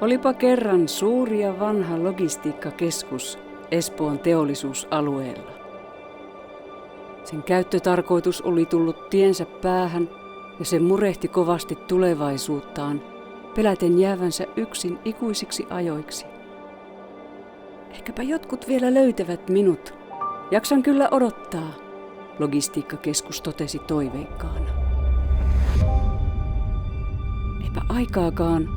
Olipa kerran suuri ja vanha logistiikkakeskus Espoon teollisuusalueella. Sen käyttötarkoitus oli tullut tiensä päähän ja se murehti kovasti tulevaisuuttaan, peläten jäävänsä yksin ikuisiksi ajoiksi. Ehkäpä jotkut vielä löytävät minut. Jaksan kyllä odottaa, logistiikkakeskus totesi toiveikkaana. Eipä aikaakaan,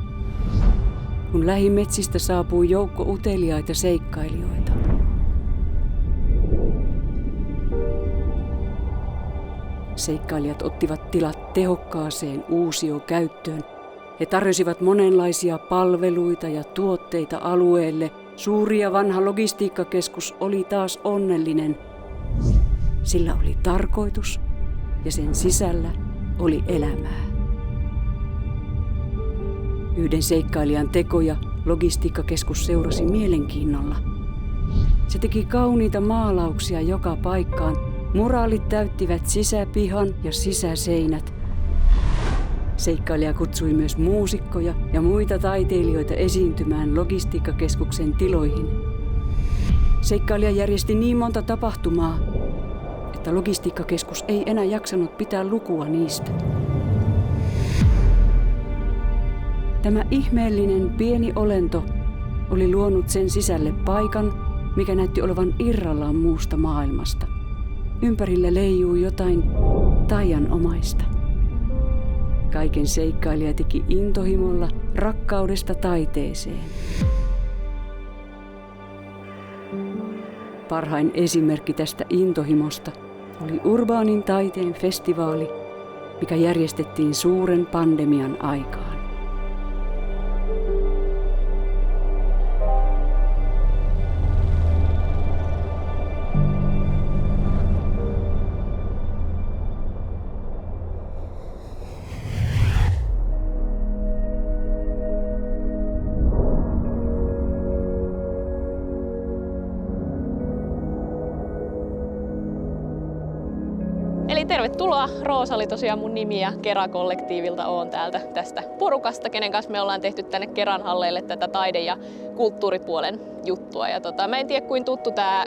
kun lähimetsistä saapui joukko uteliaita seikkailijoita. Seikkailijat ottivat tilat tehokkaaseen uusiokäyttöön. He tarjosivat monenlaisia palveluita ja tuotteita alueelle. Suuri ja vanha logistiikkakeskus oli taas onnellinen. Sillä oli tarkoitus ja sen sisällä oli elämää. Yhden seikkailijan tekoja logistiikkakeskus seurasi mielenkiinnolla. Se teki kauniita maalauksia joka paikkaan. Muraalit täyttivät sisäpihan ja sisäseinät. Seikkailija kutsui myös muusikkoja ja muita taiteilijoita esiintymään logistiikkakeskuksen tiloihin. Seikkailija järjesti niin monta tapahtumaa, että logistiikkakeskus ei enää jaksanut pitää lukua niistä. Tämä ihmeellinen pieni olento oli luonut sen sisälle paikan, mikä näytti olevan irrallaan muusta maailmasta. Ympärillä leijuu jotain taianomaista. Kaiken seikkailija teki intohimolla rakkaudesta taiteeseen. Parhain esimerkki tästä intohimosta oli urbaanin taiteen festivaali, mikä järjestettiin suuren pandemian aikaan. Eli tervetuloa, Roosa oli tosiaan mun nimi ja Kera-kollektiivilta oon tästä porukasta, kenen kanssa me ollaan tehty tänne Keran halleille tätä taide- ja kulttuuripuolen juttua. Ja mä en tiedä kuin tuttu tää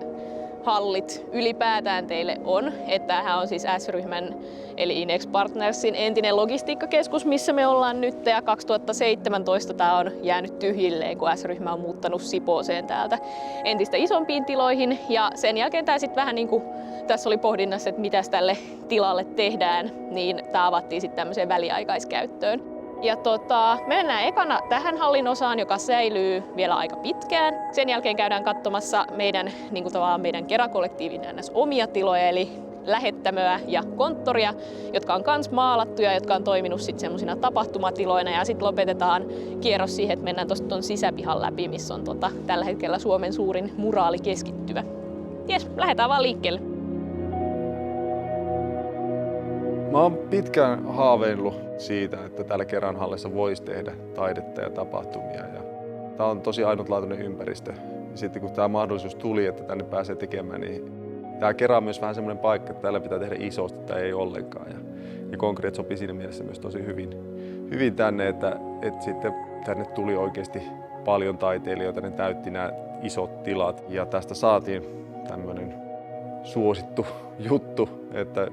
hallit ylipäätään teille on, että tämähän on siis S-ryhmän eli Inex Partnersin entinen logistiikkakeskus, missä me ollaan nyt, ja 2017 tää on jäänyt tyhjilleen, kun S-ryhmä on muuttanut Sipooseen täältä entistä isompiin tiloihin, ja sen jälkeen tää sitten vähän niin kuin tässä oli pohdinnassa, että mitäs tälle tilalle tehdään, niin tää avattiin sitten tämmöiseen väliaikaiskäyttöön. Ja me mennään ekana tähän hallin osaan, joka säilyy vielä aika pitkään. Sen jälkeen käydään katsomassa meidän Kera-kollektiivin omia tiloja, eli lähettämöä ja konttoria, jotka on kans maalattuja, jotka on toiminut sitten semmoisina tapahtumatiloina. Ja sitten lopetetaan kierros siihen, että mennään tuosta ton sisäpihan läpi, missä on tällä hetkellä Suomen suurin muraalikeskittymä. Jes, lähdetään vaan liikkeelle. Mä oon pitkään haaveillut siitä, että täällä Keran hallissa voisi tehdä taidetta ja tapahtumia. Ja tää on tosi ainutlaatuinen ympäristö. Ja sitten kun tää mahdollisuus tuli, että tänne pääsee tekemään, niin tää Kera on myös vähän semmoinen paikka, että täällä pitää tehdä isosti tai ei ollenkaan. Ja Concrete sopii siinä mielessä myös tosi hyvin tänne, että sitten tänne tuli oikeasti paljon taiteilijoita, ne täytti nämä isot tilat. Ja tästä saatiin tämmöinen suosittu juttu, että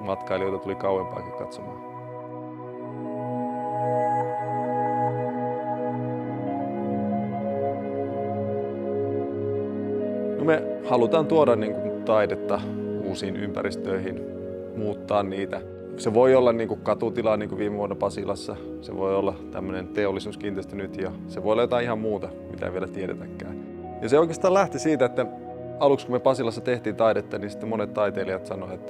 matkailijoita tuli kauempaakin katsomaan. No me halutaan tuoda taidetta uusiin ympäristöihin, muuttaa niitä. Se voi olla katutila niin kuin viime vuonna Pasilassa, se voi olla tämmöinen teollisuuskiinteistö nyt ja se voi olla jotain ihan muuta, mitä ei vielä tiedetäkään. Ja se oikeastaan lähti siitä, että aluksi kun me Pasilassa tehtiin taidetta, niin sitten monet taiteilijat sanoivat,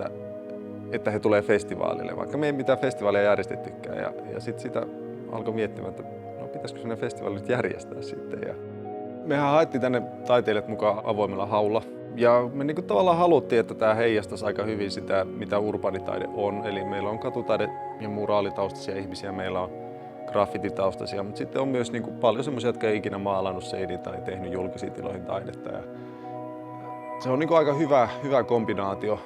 että he tulee festivaalille, vaikka me ei mitään festivaalia järjestettykään. Ja sitten sitä alkoi miettimään, että no pitäisikö sellainen festivaali nyt järjestää sitten. Ja mehän haettiin tänne taiteilijat mukaan avoimella haulla. Ja me tavallaan haluttiin, että tämä heijastaisi aika hyvin sitä, mitä urbaanitaide on. Eli meillä on katutaide- ja muraalitaustaisia ihmisiä, meillä on graffititaustaisia, mutta sitten on myös paljon semmoisia, jotka ei ikinä maalannut seiniin tai tehnyt julkisiin tiloihin taidetta. Ja se on aika hyvä kombinaatio.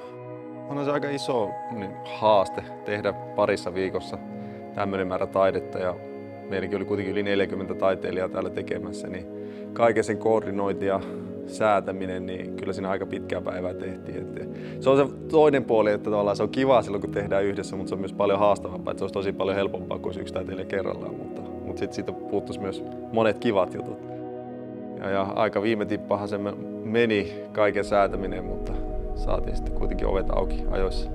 On se aika iso haaste tehdä parissa viikossa tämmöinen määrä taidetta ja meilläkin oli kuitenkin yli 40 taiteilijaa täällä tekemässä, niin kaiken sen koordinointi ja säätäminen, niin kyllä siinä aika pitkää päivää tehtiin. Että se on se toinen puoli, että tavallaan se on kiva silloin, kun tehdään yhdessä, mutta se on myös paljon haastavampaa. Että se olisi tosi paljon helpompaa kuin yksi taiteilija kerrallaan, mutta sitten siitä puuttuisi myös monet kivat jutut. Ja aika viime tippahan se meni kaiken säätäminen, mutta saatiin sitten kuitenkin ovet auki ajoissa.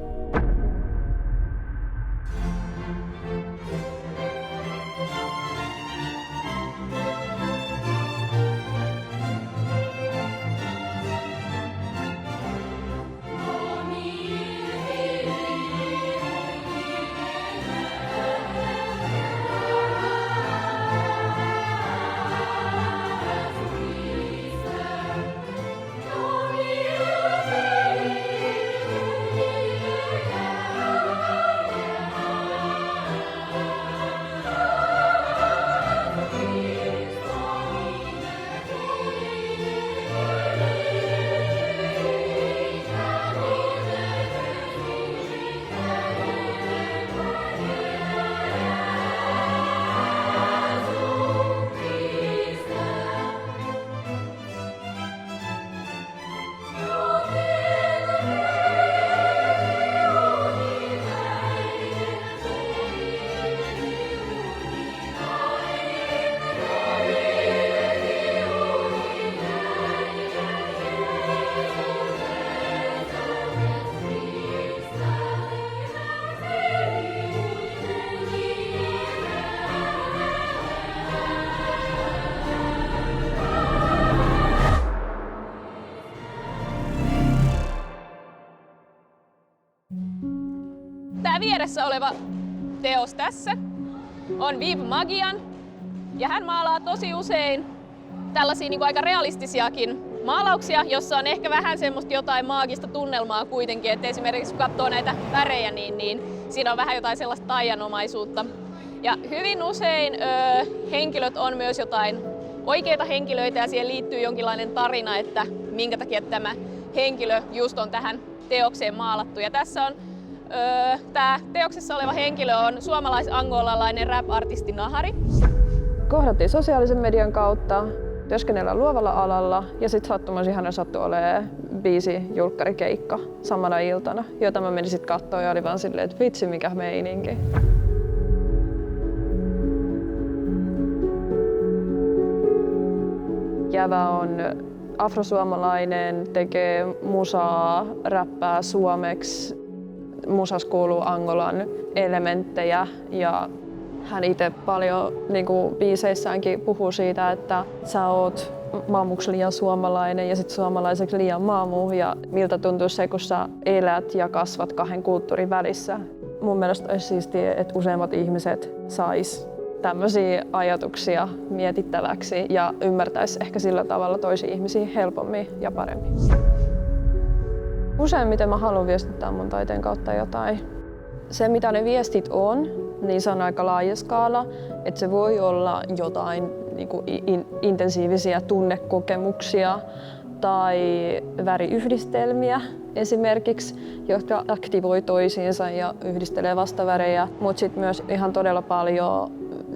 Tämä vieressä oleva teos tässä on Viv Magian, ja hän maalaa tosi usein tällaisia niin kuin aika realistisiakin maalauksia, jossa on ehkä vähän semmoista jotain maagista tunnelmaa kuitenkin, että esimerkiksi kun katsoo näitä värejä, niin siinä on vähän jotain sellaista taianomaisuutta. Ja hyvin usein henkilöt on myös jotain oikeita henkilöitä ja siihen liittyy jonkinlainen tarina, että minkä takia tämä henkilö just on tähän teokseen maalattu. Ja tässä on tämä teoksessa oleva henkilö on suomalais-angolalainen rap-artisti Nahari. Kohdattiin sosiaalisen median kautta, työskennellään luovalla alalla ja sitten sattumoisin hänellä sattui olemaan biisi-julkkarikeikka samana iltana, jota mä menin sitten katsoa ja oli vaan silleen, että vitsi mikä meininki. Jävä on afrosuomalainen, tekee musaa, räppää suomeksi. Musas kuuluu Angolan elementtejä ja hän itse paljon niin kuin biiseissäänkin puhuu siitä, että sä oot maamuksi liian suomalainen ja sit suomalaiseksi liian maamu ja miltä tuntuu se, kun sä elät ja kasvat kahden kulttuurin välissä. Mun mielestä olisi siistiä, että useimmat ihmiset sais tämmöisiä ajatuksia mietittäväksi ja ymmärtäisi ehkä sillä tavalla toisia ihmisiä helpommin ja paremmin. Useimmiten mä haluan viestittää mun taiteen kautta jotain. Se mitä ne viestit on, niin se on aika laaja skaala, että se voi olla jotain niin kuin intensiivisiä tunnekokemuksia tai väriyhdistelmiä esimerkiksi, jotka aktivoi toisiinsa ja yhdistelee vastavärejä, mutta sitten myös ihan todella paljon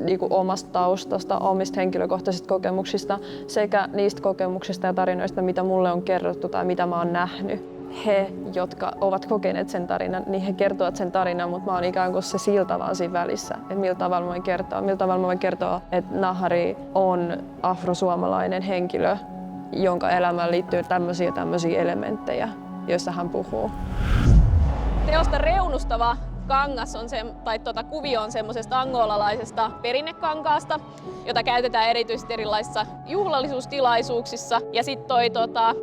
niin kuin omasta taustasta, omista henkilökohtaisista kokemuksista sekä niistä kokemuksista ja tarinoista, mitä mulle on kerrottu tai mitä mä oon nähnyt. He, jotka ovat kokeneet sen tarinan, niin he kertovat sen tarinan, mutta mä oon ikään kuin se silta vaan siinä välissä. Että millä tavalla mä voin kertoa, että Nahari on afrosuomalainen henkilö, jonka elämään liittyy tämmöisiä elementtejä, joista hän puhuu. Teosta reunustava kangas on kuvio on semmoisesta angolalaisesta perinnekankaasta, jota käytetään erityisesti erilaisissa juhlallisuustilaisuuksissa. Ja sitten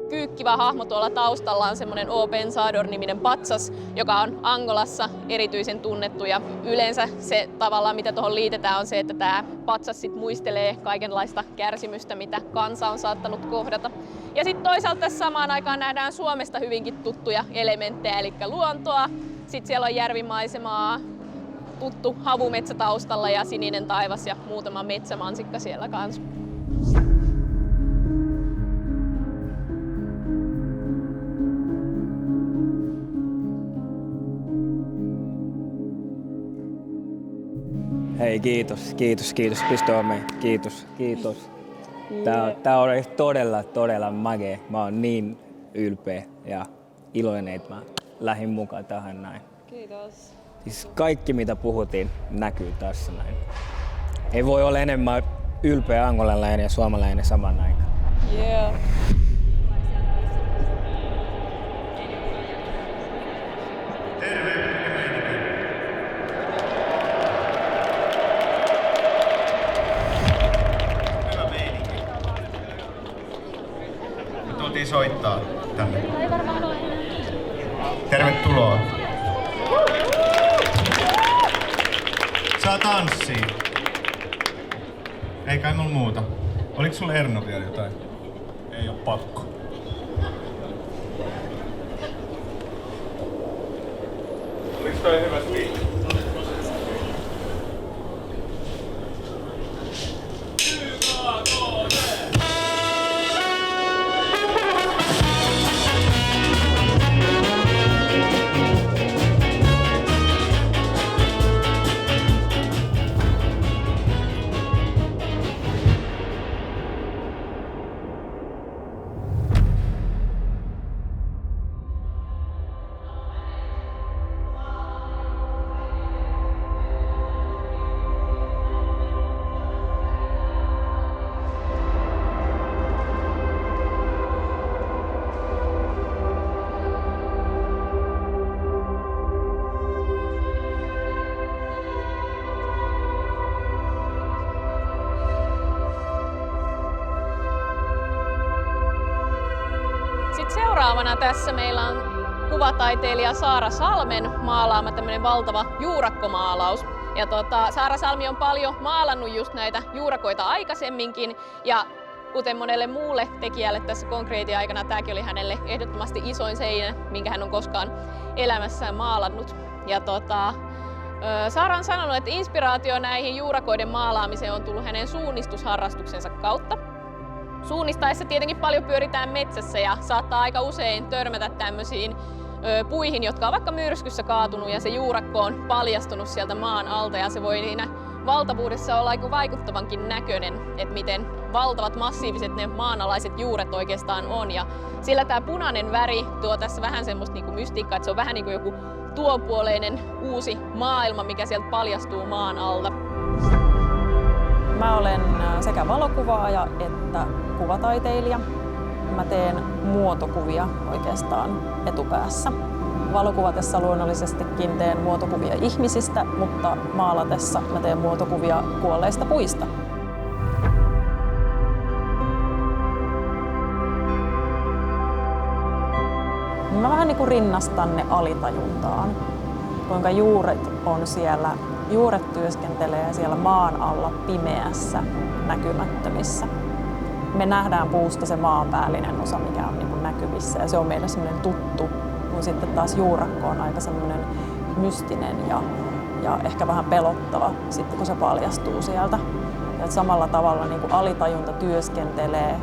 kyykkivä hahmo tuolla taustalla on semmoinen O. Pensador-niminen patsas, joka on Angolassa erityisen tunnettu. Ja yleensä se tavallaan, mitä tuohon liitetään, on se, että tämä patsas sit muistelee kaikenlaista kärsimystä, mitä kansa on saattanut kohdata. Ja sitten toisaalta tässä samaan aikaan nähdään Suomesta hyvinkin tuttuja elementtejä, eli luontoa. Sitten siellä on järvimaisemaa, tuttu havumetsä taustalla ja sininen taivas ja muutama metsämansikka siellä kanssa. Hei, Hei, kiitos. Pysty olemaan. Kiitos. Tää oli todella magea. Mä oon niin ylpeä ja iloinen, että mä lähdin mukaan tähän näin. Kiitos. Siis kaikki mitä puhuttiin näkyy tässä näin. Ei voi olla enemmän ylpeä angolalainen ja suomalainen saman aikaan. Yeah. Tultiin soittaa tänne. Tervetuloa. Saa tanssii. Ei kai mulla muuta. Oliko sulla Erno vielä jotain? Ei oo pakko. Oliko toi hyvä speech? Seuraavana tässä meillä on kuvataiteilija Saara Salmen maalaama tämmöinen valtava juurakkomaalaus. Ja Saara Salmi on paljon maalannut just näitä juurakoita aikaisemminkin ja kuten monelle muulle tekijälle tässä konkreetin aikana tämäkin oli hänelle ehdottomasti isoin seinä, minkä hän on koskaan elämässään maalannut. Ja Saara on sanonut, että inspiraatio näihin juurakoiden maalaamiseen on tullut hänen suunnistusharrastuksensa kautta. Suunnistaessa tietenkin paljon pyöritään metsässä ja saattaa aika usein törmätä tämmöisiin puihin, jotka on vaikka myrskyssä kaatunut ja se juurakko on paljastunut sieltä maan alta ja se voi siinä valtavuudessa olla aika vaikuttavankin näköinen, että miten valtavat massiiviset ne maanalaiset juuret oikeastaan on. Ja sillä tämä punainen väri tuo tässä vähän semmoista niinku mystiikkaa, että se on vähän niin kuin joku tuonpuoleinen uusi maailma, mikä sieltä paljastuu maan alta. Mä olen sekä valokuvaaja että kuvataiteilija. Mä teen muotokuvia oikeastaan etupäässä. Valokuvatessa luonnollisestikin teen muotokuvia ihmisistä, mutta maalatessa mä teen muotokuvia kuolleista puista. Mä vähän niin kuin rinnastan ne alitajuntaan, kuinka juuret on siellä. Juuret työskentelee siellä maan alla pimeässä, näkymättömissä. Me nähdään puusta se maanpäällinen osa, mikä on niin kuin näkyvissä ja se on meille semmoinen tuttu, kun sitten taas juurakko on aika semmoinen mystinen ja ehkä vähän pelottava sitten kun se paljastuu sieltä. Ja samalla tavalla niin kuin alitajunta työskentelee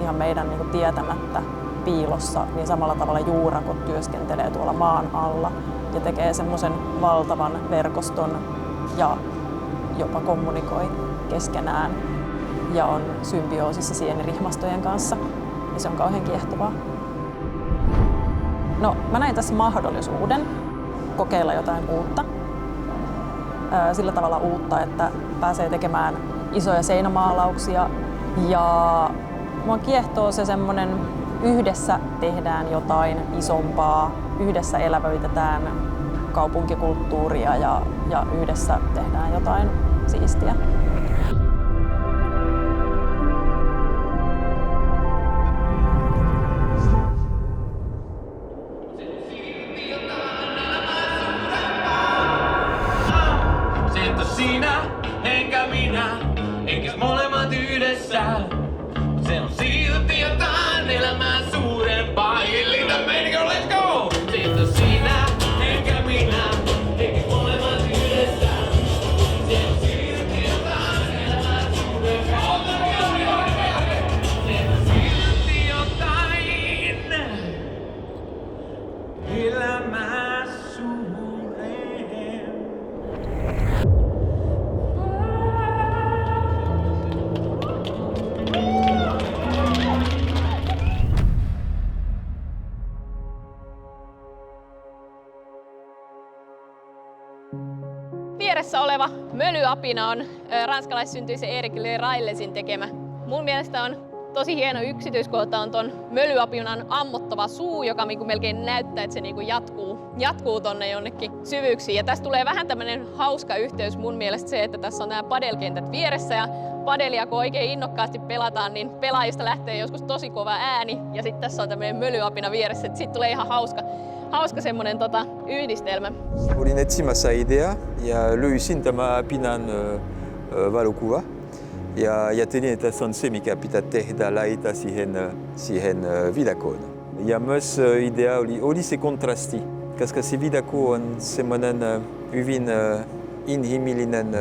ihan meidän niin kuin tietämättä piilossa, niin samalla tavalla juurakot työskentelee tuolla maan alla ja tekee semmoisen valtavan verkoston ja jopa kommunikoi keskenään ja on symbioosissa sienirihmastojen kanssa. Ja se on kauhean kiehtovaa. No, mä näin tässä mahdollisuuden kokeilla jotain uutta. Sillä tavalla uutta, että pääsee tekemään isoja seinämaalauksia. Ja mua kiehtoo se semmonen, yhdessä tehdään jotain isompaa, yhdessä elävöitetään kaupunkikulttuuria ja yhdessä tehdään jotain siistiä. Sinä, enkä minä, enkäs molemmat yhdessä. Se on silti jotain elämää suurempaa. Illitä meinikö, let's go! Siitä sinä, enkä minä, enkäs molemmat yhdessä. Se on silti jotain elämää suurempaa. Se on silti jotain elämää suurempaa. Tässä oleva mölyapina on ranskalaissyntyisen Erik Le Raillesin tekemä. Mun mielestä on tosi hieno yksityiskohta on ton mölyapinnan ammottava suu, joka melkein näyttää, että se jatkuu tonne jonnekin syvyyksiin. Ja tästä tulee vähän tämmönen hauska yhteys mun mielestä se, että tässä on nämä padelkentät vieressä ja padelia kun oikein innokkaasti pelataan, niin pelaajista lähtee joskus tosi kova ääni ja sitten tässä on tämmöinen mölyapina vieressä, että siitä tulee ihan hauska semmonen yhdistelmä. Olin etsimässä ideaa ja löysin tämä apinan valokuva. Ja ajattelin, että se on se, mikä pitää tehdä, laittaa siihen viidakoon. Ja myös idea oli se kontrasti, koska se viidakko on semmoinen hyvin inhimillinen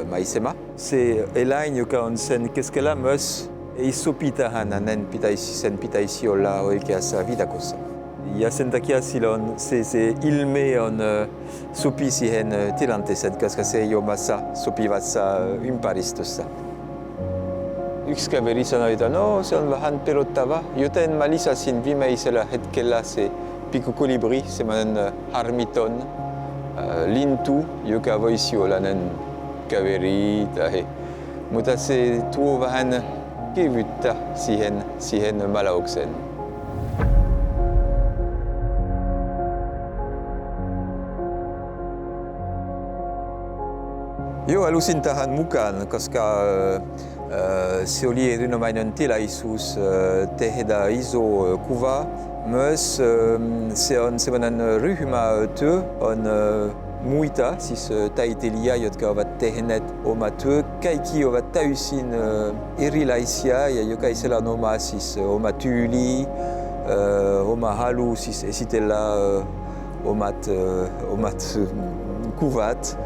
maisema. Se eläin, joka on sen keskellä myös, ei sopi tähän, sen pitäisi olla oikeassa viidakossa. Ja sen takia silloin se ilme sopii siihen tilanteeseen, koska se ei ole sopivassa ympäristössä. Yksi kaveri sanoi, että no, se on vähän pelottava, joten mä lisäsin viimeisellä hetkellä se pikkukolibri, semmoinen harmiton lintu, joka voisi olla kaveri. Mutta se tuo vähän kevyttä siihen malaukseen. Joo, halusin tähän mukaan, koska se oli erinomainen tilaisuus tehdä iso kuva. Myös se on sellainen ryhmätyö, on muita siis taiteilijoita, jotka ovat tehneet oma työ. Kaikki ovat täysin erilaisia ja jokaisella on oma tyyli, oma halu siis esitellä omat kuvat.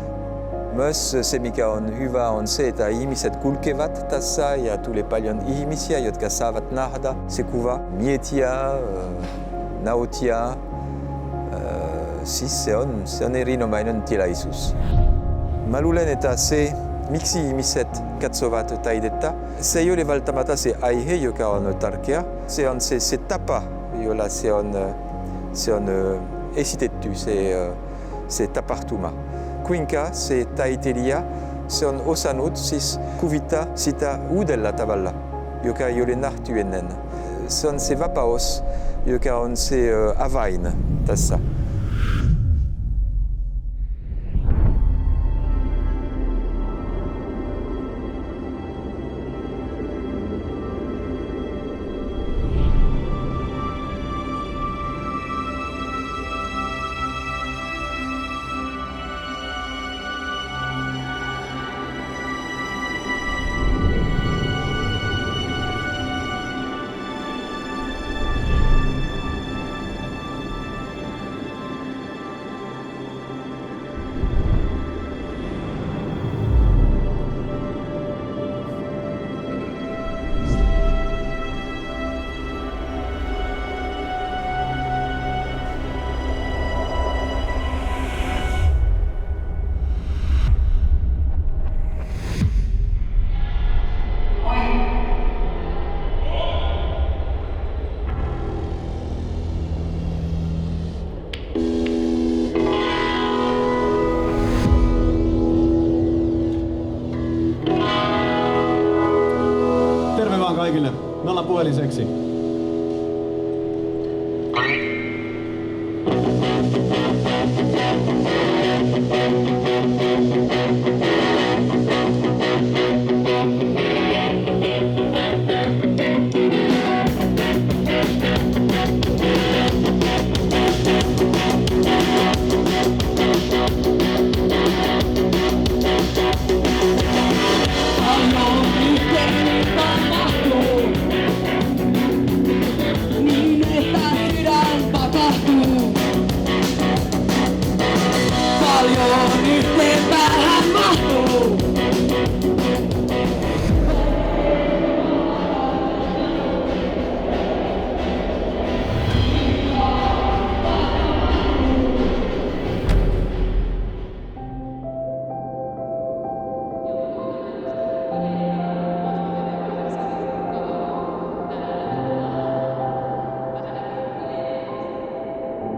Myös se, mikä on hyvä, on se, että ihmiset kulkevat tässä ja tulee paljon ihmisiä, jotka saavat nähdä se kuva, miettiä, nauttia. Siis se on erinomainen tilaisuus. Mä luulen, että se, miksi ihmiset katsovat taidetta, se ei ole välttämättä se aihe, joka on tärkeä. Se on se tapa, jolla se on esitetty, se tapahtuma. Kuinka se taiteilija se on osannut siis kuvittaa sitä uudella tavalla, joka ei ole nähty ennen. Se on se vapaus, joka on se avain tässä. Kaikille. Me ollaan Puhelinseksi.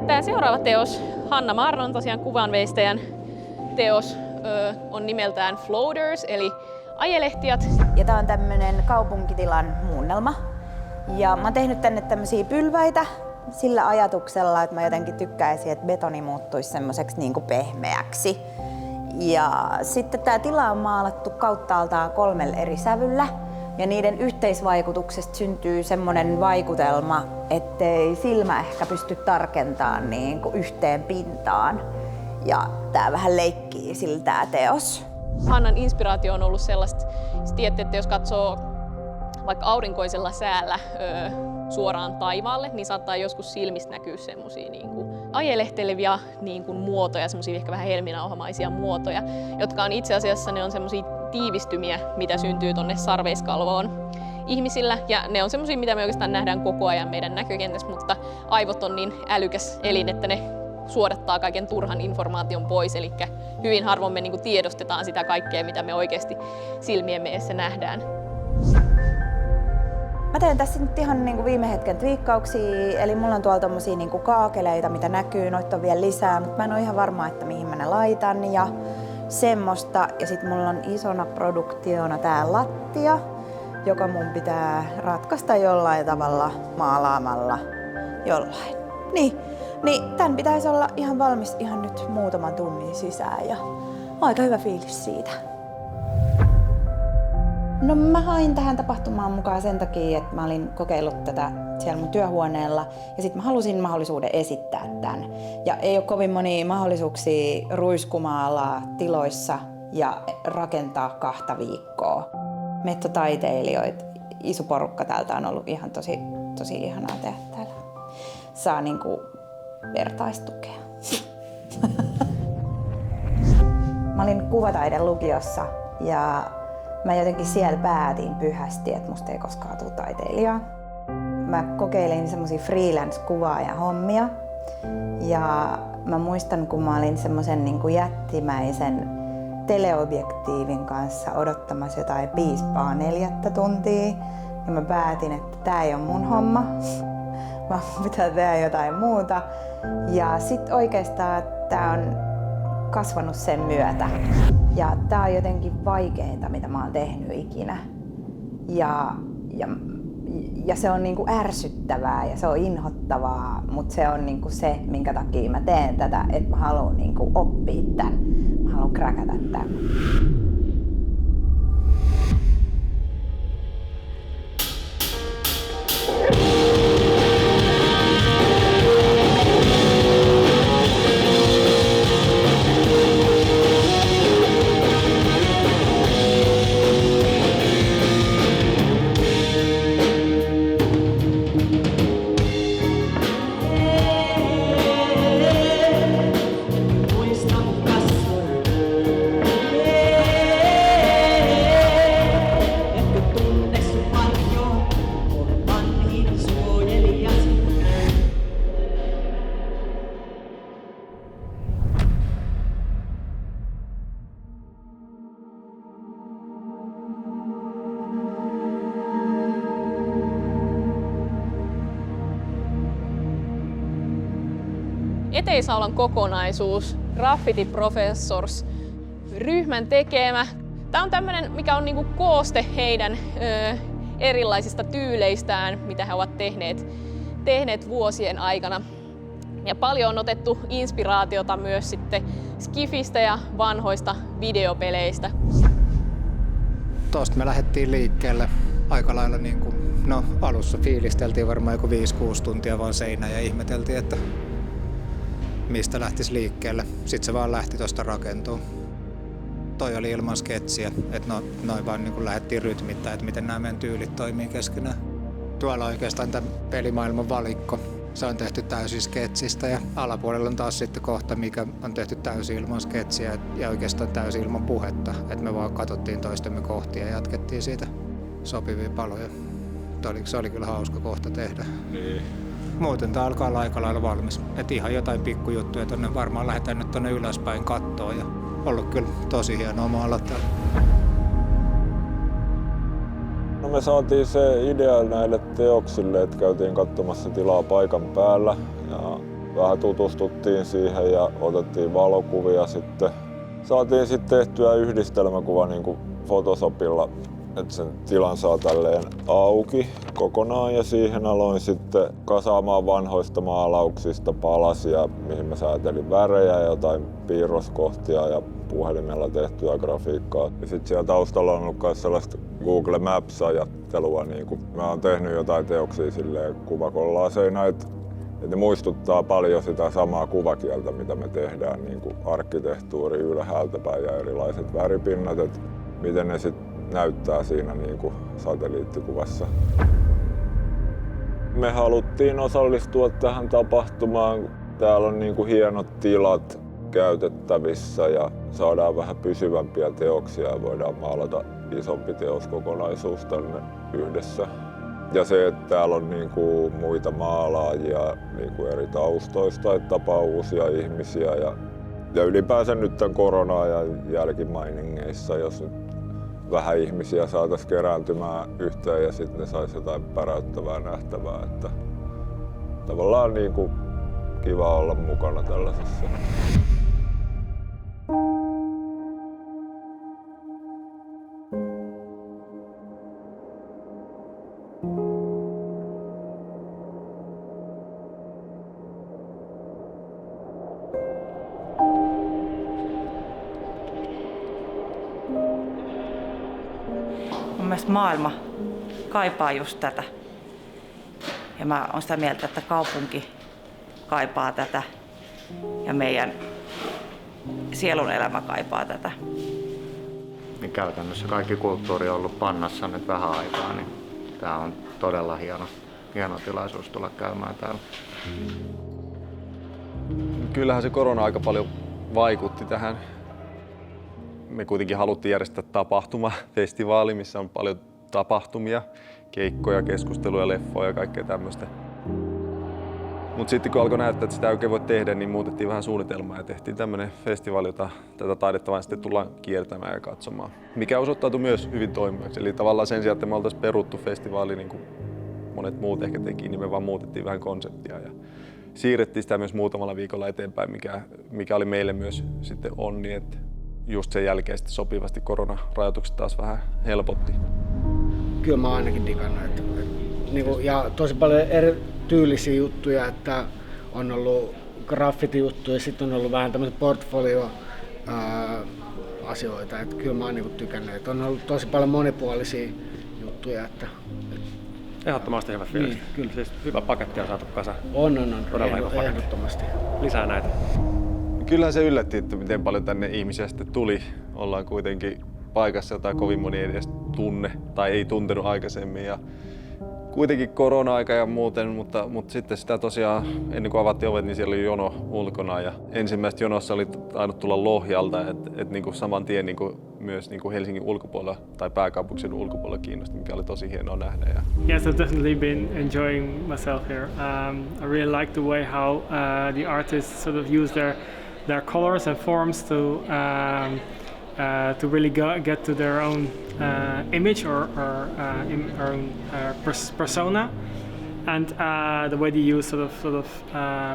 Tämä seuraava teos, Hanna Marron, tosiaan kuvanveistäjän teos, on nimeltään Floaters eli ajelehtijat. Ja tää on tämmönen kaupunkitilan muunnelma. Ja mä oon tehnyt tänne tämmösiä pylväitä sillä ajatuksella, että mä jotenkin tykkäisin, että betoni muuttuisi semmoiseksi niin kuin pehmeäksi. Ja sitten tää tila on maalattu kauttaaltaan 3 eri sävyllä. Ja niiden yhteisvaikutuksesta syntyy semmoinen vaikutelma, ettei silmä ehkä pysty tarkentamaan niin kuin yhteen pintaan. Ja tää vähän leikkii sillä tää teos. Hannan inspiraatio on ollut sellaista, tiedätte, että jos katsoo vaikka aurinkoisella säällä suoraan taivaalle, niin saattaa joskus silmistä näkyä semmosia ajelehtelevia muotoja, semmosia ehkä vähän helminauhamaisia muotoja, jotka on itse asiassa ne on semmosia tiivistymiä, mitä syntyy tonne sarveiskalvoon ihmisillä. Ja ne on semmosia, mitä me oikeastaan nähdään koko ajan meidän näkökentässä, mutta aivot on niin älykäs elin, että ne suodattaa kaiken turhan informaation pois. Eli hyvin harvoin me tiedostetaan sitä kaikkea, mitä me oikeasti silmiemme edessä nähdään. Mä teen tässä nyt ihan viime hetken twiikkauksia, eli mulla on tuolla tommosia kaakeleita, mitä näkyy, noita on vielä lisää, mutta mä en ole ihan varma, että mihin mä ne laitan ja semmoista. Ja sit mulla on isona produktiona tää lattia, joka mun pitää ratkaista jollain tavalla maalaamalla jollain. Niin tän pitäisi olla ihan valmis ihan nyt muutaman tunnin sisään ja aika hyvä fiilis siitä. No mä hain tähän tapahtumaan mukaan sen takia, että mä olin kokeillut tätä siellä mun työhuoneella ja sit mä halusin mahdollisuuden esittää tän. Ja ei ole kovin monia mahdollisuuksia ruiskumaalla tiloissa ja rakentaa 2 viikkoa. Metsätaiteilijoita, iso porukka täältä on ollut ihan tosi ihanaa tehdä täällä. Saa vertaistukea. Mä olin kuvataiden lukiossa ja mä jotenkin siellä päätin pyhästi, että musta ei koskaan tule taiteilijaa. Mä kokeilin semmosia freelance-kuvaajahommia ja mä muistan, kun mä olin semmosen jättimäisen teleobjektiivin kanssa odottamassa jotain 4 tuntia ja mä päätin, että tää ei ole mun homma. Mä pitää tehdä jotain muuta. Ja sit oikeastaan tää on kasvanut sen myötä. Ja tää on jotenkin vaikeinta, mitä mä oon tehnyt ikinä. Ja se on ärsyttävää ja se on inhottavaa, mutta se on se, minkä takia mä teen tätä, että mä haluan oppia tän. Mä haluan kräkätä tän. Eteisaulan kokonaisuus, Graffiti Professors, ryhmän tekemä. Tämä on tämmöinen, mikä on kooste heidän erilaisista tyyleistään, mitä he ovat tehneet vuosien aikana. Ja paljon on otettu inspiraatiota myös sitten skifistä ja vanhoista videopeleistä. Tuosta me lähdettiin liikkeelle aika lailla alussa fiilisteltiin varmaan joku 5-6 tuntia vaan seinää ja ihmeteltiin, että mistä lähtisi liikkeelle. Sitten se vaan lähti tuosta rakentumaan. Toi oli ilman sketsiä, että noin vaan lähdettiin rytmittämään, että miten nämä meidän tyylit toimii keskenään. Tuolla on oikeastaan tämä pelimaailman valikko. Se on tehty täysin sketsistä ja alapuolella on taas sitten kohta, mikä on tehty täysin ilman sketsiä ja oikeastaan täysin ilman puhetta. Että me vaan katsottiin toistemme kohtia ja jatkettiin siitä sopivia paloja. Se oli kyllä hauska kohta tehdä. Niin. Muuten tää alkaa olla aika lailla valmis. Et ihan jotain pikkujuttuja tonne varmaan lähdetään nyt tonne ylöspäin kattoon ja ollut kyllä tosi hienoa maalata. No me saatiin se idea näille teoksille, että käytiin katsomassa tilaa paikan päällä ja vähän tutustuttiin siihen ja otettiin valokuvia sitten Saatiin sitten tehtyä yhdistelmäkuva niin kuin Photoshopilla, että sen tilan saa tälleen auki kokonaan ja siihen aloin sitten kasaamaan vanhoista maalauksista palasia, mihin mä säätelin värejä ja jotain piirroskohtia ja puhelimella tehtyä grafiikkaa. Ja sitten siellä taustalla on ollut myös sellaista Google Maps-ajattelua, niin kuin mä oon tehnyt jotain teoksia silleen kuvakollaaseina, että ne muistuttaa paljon sitä samaa kuvakieltä, mitä me tehdään, niin kuin arkkitehtuuri ylhäältä päin ja erilaiset väripinnat, että miten ne sitten näyttää siinä niin kuin satelliittikuvassa. Me haluttiin osallistua tähän tapahtumaan. Täällä on niin kuin hienot tilat käytettävissä ja saadaan vähän pysyvämpiä teoksia ja voidaan maalata isompi teoskokonaisuus tänne yhdessä. Ja se, että täällä on niin kuin muita maalaajia niin kuin eri taustoista, että tapaa uusia ihmisiä ja ylipäänsä nyt tämän korona-ajan jälkimainingeissa, jos nyt vähän ihmisiä saataisiin kerääntymään yhteen ja sitten ne saisi jotain päräyttävää nähtävää. Että tavallaan niin kuin kiva olla mukana tällaisessa. Mun mielestä maailma kaipaa just tätä. Ja mä oon sitä mieltä, että kaupunki kaipaa tätä ja meidän sielun elämä kaipaa tätä. Niin käytännössä kaikki kulttuuri on ollut pannassa nyt vähän aikaa, niin tää on todella hieno tilaisuus tulla käymään täällä. Kyllähän se korona aika paljon vaikutti tähän. Me kuitenkin haluttiin järjestää tapahtuma, festivaali, missä on paljon tapahtumia, keikkoja, keskusteluja, leffoja ja kaikkea tämmöistä. Mutta sitten kun alkoi näyttää, että sitä ei oikein voi tehdä, niin muutettiin vähän suunnitelmaa ja tehtiin tämmöinen festivaali, jota tätä taidetta vain sitten tullaan kiertämään ja katsomaan. Mikä osoittautui myös hyvin toimivaksi. Eli tavallaan sen sijaan, että me oltaisiin peruttu festivaali, niin kuin monet muut ehkä teki, niin me vaan muutettiin vähän konseptia ja siirrettiin sitä myös muutamalla viikolla eteenpäin, mikä oli meille myös sitten onni, että just sen jälkeen sitten sopivasti koronarajoitukset taas vähän helpotti. Kyllä mä oon ainakin digannut. Ja tosi paljon eri tyylisiä juttuja, että on ollut graffiti-juttuja ja sitten on ollut vähän tämmöisiä portfolio-asioita. Kyllä mä oon tykännyt. Että on ollut tosi paljon monipuolisia juttuja. Ehdottomasti hyvät fiilis. Kyllä. Siis hyvä paketti on saatu kasa. On. Todella hyvä paketti. Ehdottomasti. Lisää näitä. Kyllähän se yllätti, että miten paljon tänne ihmisiä sitten tuli. Ollaan kuitenkin paikassa, jota kovin moni ei edes tunne tai ei tuntenut aikaisemmin. Ja kuitenkin korona-aika ja muuten, mutta sitten sitä tosiaan ennen kuin avattiin ovet, niin siellä oli jono ulkona. Ja ensimmäistä jonossa oli tainnut tulla Lohjalta, että niin kuin saman tien niin kuin myös niin kuin Helsingin ulkopuolella tai pääkaupunkiseudun ulkopuolella kiinnosti, mikä oli tosi hienoa nähdä. Yes, I've definitely been enjoying myself here. I really like the way how the artists sort of use their colors and forms to really get to their own image or persona, and the way they use sort of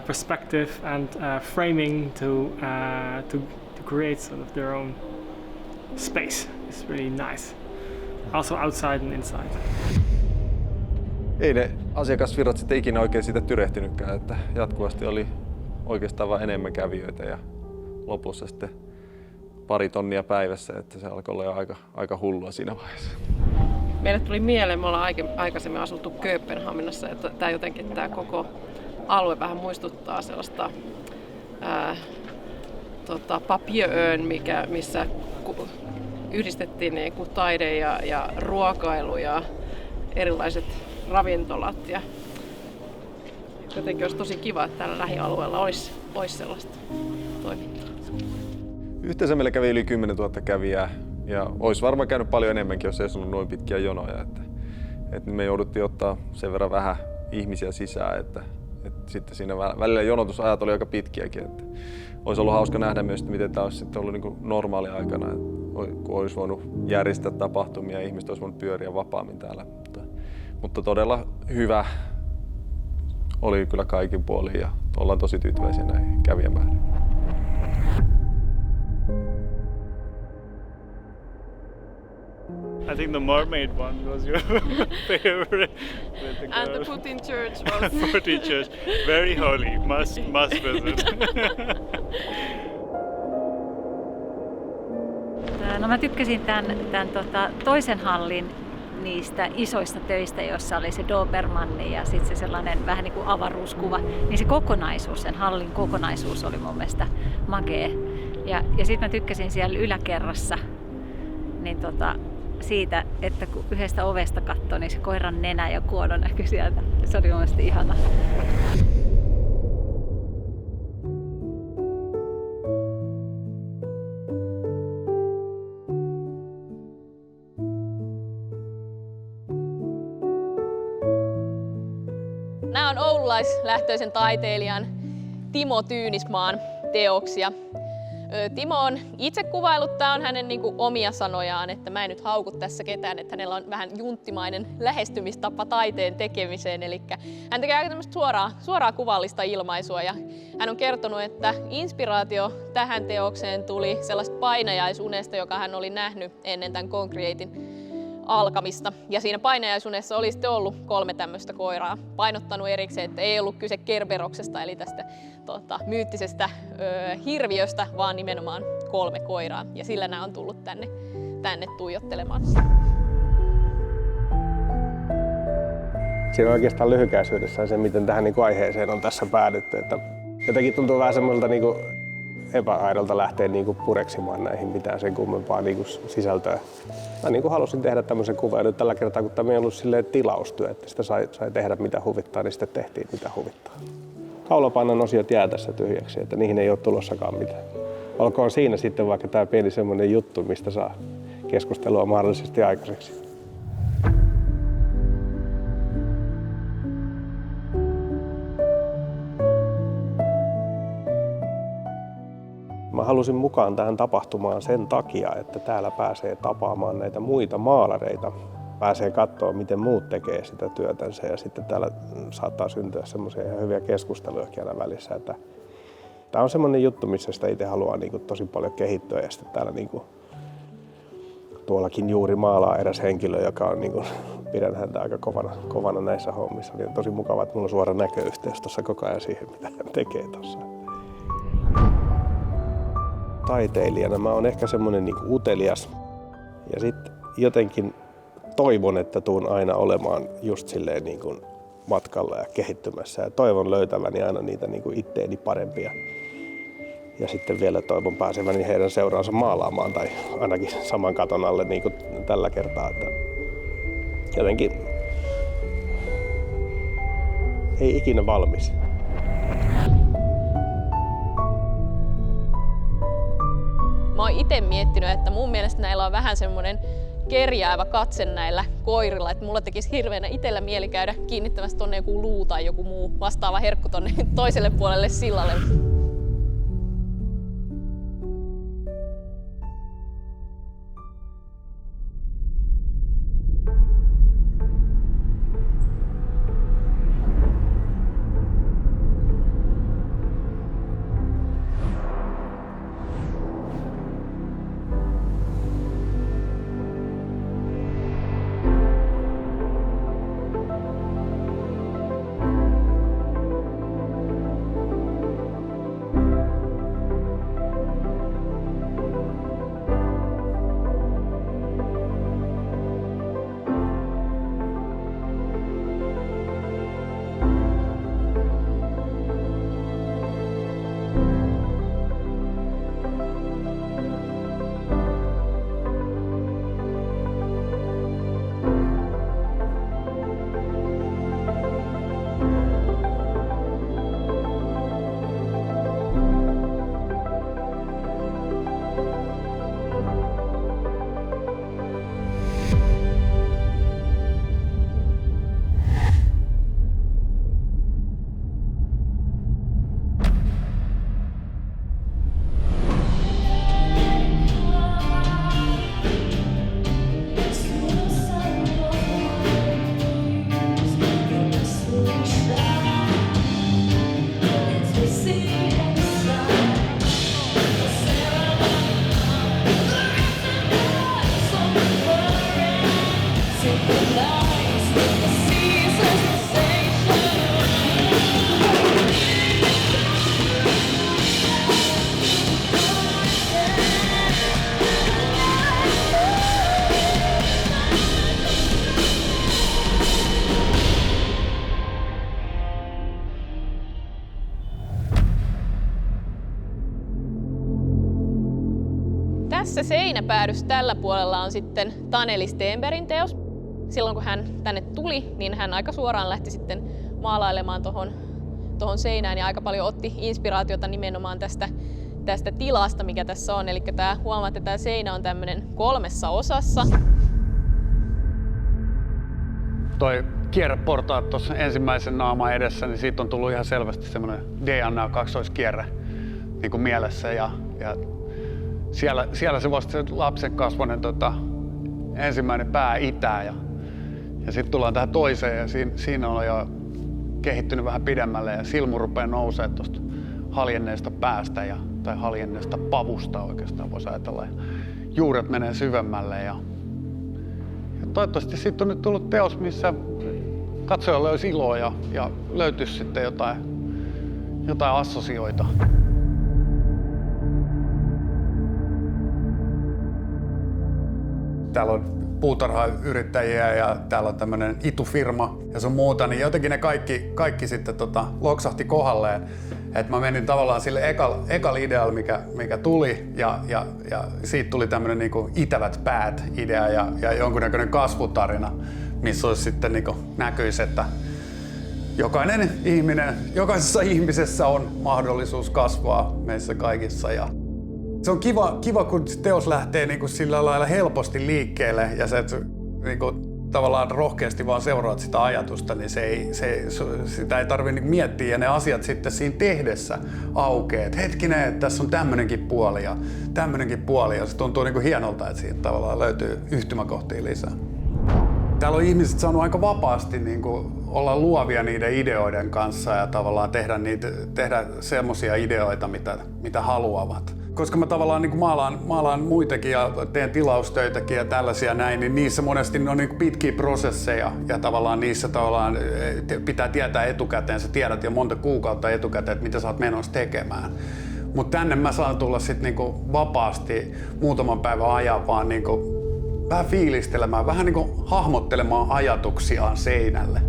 perspective and framing to create sort of their own space is really nice. Also outside and inside. Ei ne asiakasvirrat sitten ikinä oikein sitä tyrehtynytkään, että jatkuvasti oli oikeastaan vain enemmän kävijöitä ja lopussa sitten 2 tonnia päivässä, että se alkoi olla jo aika hullua siinä vaiheessa. Meille tuli mieleen, me ollaan aikaisemmin asuttu Kööpenhaminassa, että tämä koko alue vähän muistuttaa sellaista Papierön, missä yhdistettiin niin kuin taide ja ruokailu ja erilaiset ravintolat. Ja jotenkin olisi tosi kiva, että täällä lähialueella olisi sellaista toimintaa. Yhteensä meillä kävi yli 10 000 kävijää ja olisi varmaan käynyt paljon enemmänkin, jos ei olisi ollut noin pitkiä jonoja. Että me jouduttiin ottaa sen verran vähän ihmisiä sisään, että sitten siinä välillä jonotusajat oli aika pitkiäkin. Että olisi ollut hauska nähdä myös, että miten tämä olisi sitten ollut niin kuin normaali aikana, kun olisi voinut järjestää tapahtumia ja ihmiset olisi voinut pyöriä vapaammin täällä. Mutta todella hyvä oli kyllä kaikin puolin ja ollaan tosi tyytyväisiä näihin kävijämääriin. I think the mermaid one was your favorite. And the Putin church was. Putin church, very holy, must visit. No mä tykkäsin tämän toisen hallin niistä isoista töistä, jossa oli se Dobermanni ja sitten se sellainen vähän niin kuin avaruuskuva, niin se kokonaisuus, sen hallin kokonaisuus oli mun mielestä makea. Ja sitten mä tykkäsin siellä yläkerrassa niin siitä, että kun yhdestä ovesta katsoi, niin se koiran nenä ja kuono näkyi sieltä. Se oli mun mielestä ihana. Nämä on oululaislähtöisen taiteilijan Timo Tyynismaan teoksia. Timo on itse kuvailut, tämä on hänen omia sanojaan, että mä en nyt hauku tässä ketään, että hänellä on vähän junttimainen lähestymistapa taiteen tekemiseen. Eli hän tekee aika tämmöistä suoraa kuvallista ilmaisua ja hän on kertonut, että inspiraatio tähän teokseen tuli sellaista painajaisunesta, joka hän oli nähnyt ennen tämän Concreatein alkamista. Ja siinä painajaisunessa oli sitten ollut 3 tämmöistä koiraa. Painottanut erikseen, että ei ollut kyse Kerberoksesta, eli tästä myyttisestä hirviöstä, vaan nimenomaan 3 koiraa. Ja sillä nämä on tullut tänne tuijottelemaan. Siinä on oikeastaan lyhykäisyydessään se, miten tähän aiheeseen on tässä päädytty. Että jotenkin tuntuu vähän semmoilta epäaidolta lähteä pureksimaan näihin mitään sen kummempaa sisältöä. Mä halusin tehdä tämmöisen kuvan ja nyt tällä kertaa, kun tämä ei ollut tilaustyö, että sitä sai tehdä mitä huvittaa, niin sitten tehtiin mitä huvittaa. Kaulapainan osiot jää tässä tyhjäksi, että niihin ei ole tulossakaan mitään. Olkoon siinä sitten vaikka tämä pieni semmoinen juttu, mistä saa keskustelua mahdollisesti aikaiseksi. Mä halusin mukaan tähän tapahtumaan sen takia, että täällä pääsee tapaamaan näitä muita maalareita. Pääsee katsoa, miten muut tekee sitä työtänsä ja sitten täällä saattaa syntyä semmoisia ihan hyviä keskusteluja aina välissä. Että tää on semmoinen juttu, missä sitä itse haluaa tosi paljon kehittyä ja sitten täällä tuollakin juuri maalaa eräs henkilö, joka on pidän häntä aika kovana näissä hommissa. Niin on tosi mukavaa, että mulla on suora näköyhteys tuossa koko ajan siihen, mitä hän tekee tuossa. Taiteilijana mä oon ehkä semmoinen utelias ja sitten jotenkin toivon, että tuun aina olemaan just silleen matkalla ja kehittymässä ja toivon löytäväni aina niitä itteeni parempia. Ja sitten vielä toivon pääseväni heidän seuraansa maalaamaan tai ainakin saman katon alle tällä kertaa. Että jotenkin ei ikinä valmis. Mä oon itse miettinyt, että mun mielestä näillä on vähän semmoinen kerjäävä katse näillä koirilla, että mulla tekisi hirveänä itsellä mieli käydä kiinnittämässä tonne joku luu tai joku muu vastaava herkku tonne toiselle puolelle sillalle. Tässä seinäpäädys tällä puolella on sitten Taneli Stenbergin teos. Silloin kun hän tänne tuli, niin hän aika suoraan lähti sitten maalailemaan tuohon seinään ja aika paljon otti inspiraatiota nimenomaan tästä tilasta, mikä tässä on. Eli huomaatte, että tämä seinä on tämmöinen 3 osassa. Toi kierreportaat tuossa ensimmäisen naaman edessä, niin siitä on tullut ihan selvästi semmoinen DNA-kaksoiskierre niin kuin mielessä. Ja siellä se vasta se lapsen kasvoinen ensimmäinen pää itää ja sitten tullaan tähän toiseen ja siinä on jo kehittynyt vähän pidemmälle ja silmu rupeaa nousemaan tuosta haljenneesta päästä tai haljenneesta pavusta oikeastaan voisi ajatella. Ja juuret menee syvemmälle ja toivottavasti siitä on nyt tullut teos, missä katsojalle olisi iloa ja löytyisi sitten jotain assosioita. Täällä on puutarhayrittäjiä ja täällä on tämmöinen itu-firma ja sun muuta, niin jotenkin ne kaikki sitten loksahti kohdalleen. Et mä menin tavallaan sille ekalla idealla, mikä tuli ja siitä tuli tämmöinen niinku itävät päät idea ja jonkunnäköinen kasvutarina, missä olisi sitten niinku näkyisi, että jokaisessa ihmisessä on mahdollisuus kasvaa meissä kaikissa. Ja se on kiva, kun teos lähtee niinku sillä lailla helposti liikkeelle ja se niinku tavallaan rohkeasti vaan seuraat sitä ajatusta, niin sitä ei tarvitse niinku miettiä ja ne asiat sitten siinä tehdessä aukeaa. Et hetkinen, että tässä on tämmöinenkin puoli ja se tuntuu niinku hienolta, että siitä tavallaan löytyy yhtymäkohtia lisää. Täällä on ihmiset saanut aika vapaasti niinku olla luovia niiden ideoiden kanssa ja tavallaan tehdä semmoisia ideoita, mitä haluavat. Koska mä tavallaan niin maalaan muitakin ja teen tilaustöitäkin ja tällaisia näin, niin niissä monesti ne on niin pitkiä prosesseja ja tavallaan niissä tavallaan pitää tietää etukäteen, sä tiedät jo monta kuukautta etukäteen, että mitä sä oot menossa tekemään. Mutta tänne mä saan tulla sitten niinku vapaasti muutaman päivän ajan vaan niinku vähän fiilistelemään, vähän niinku hahmottelemaan ajatuksiaan seinälle.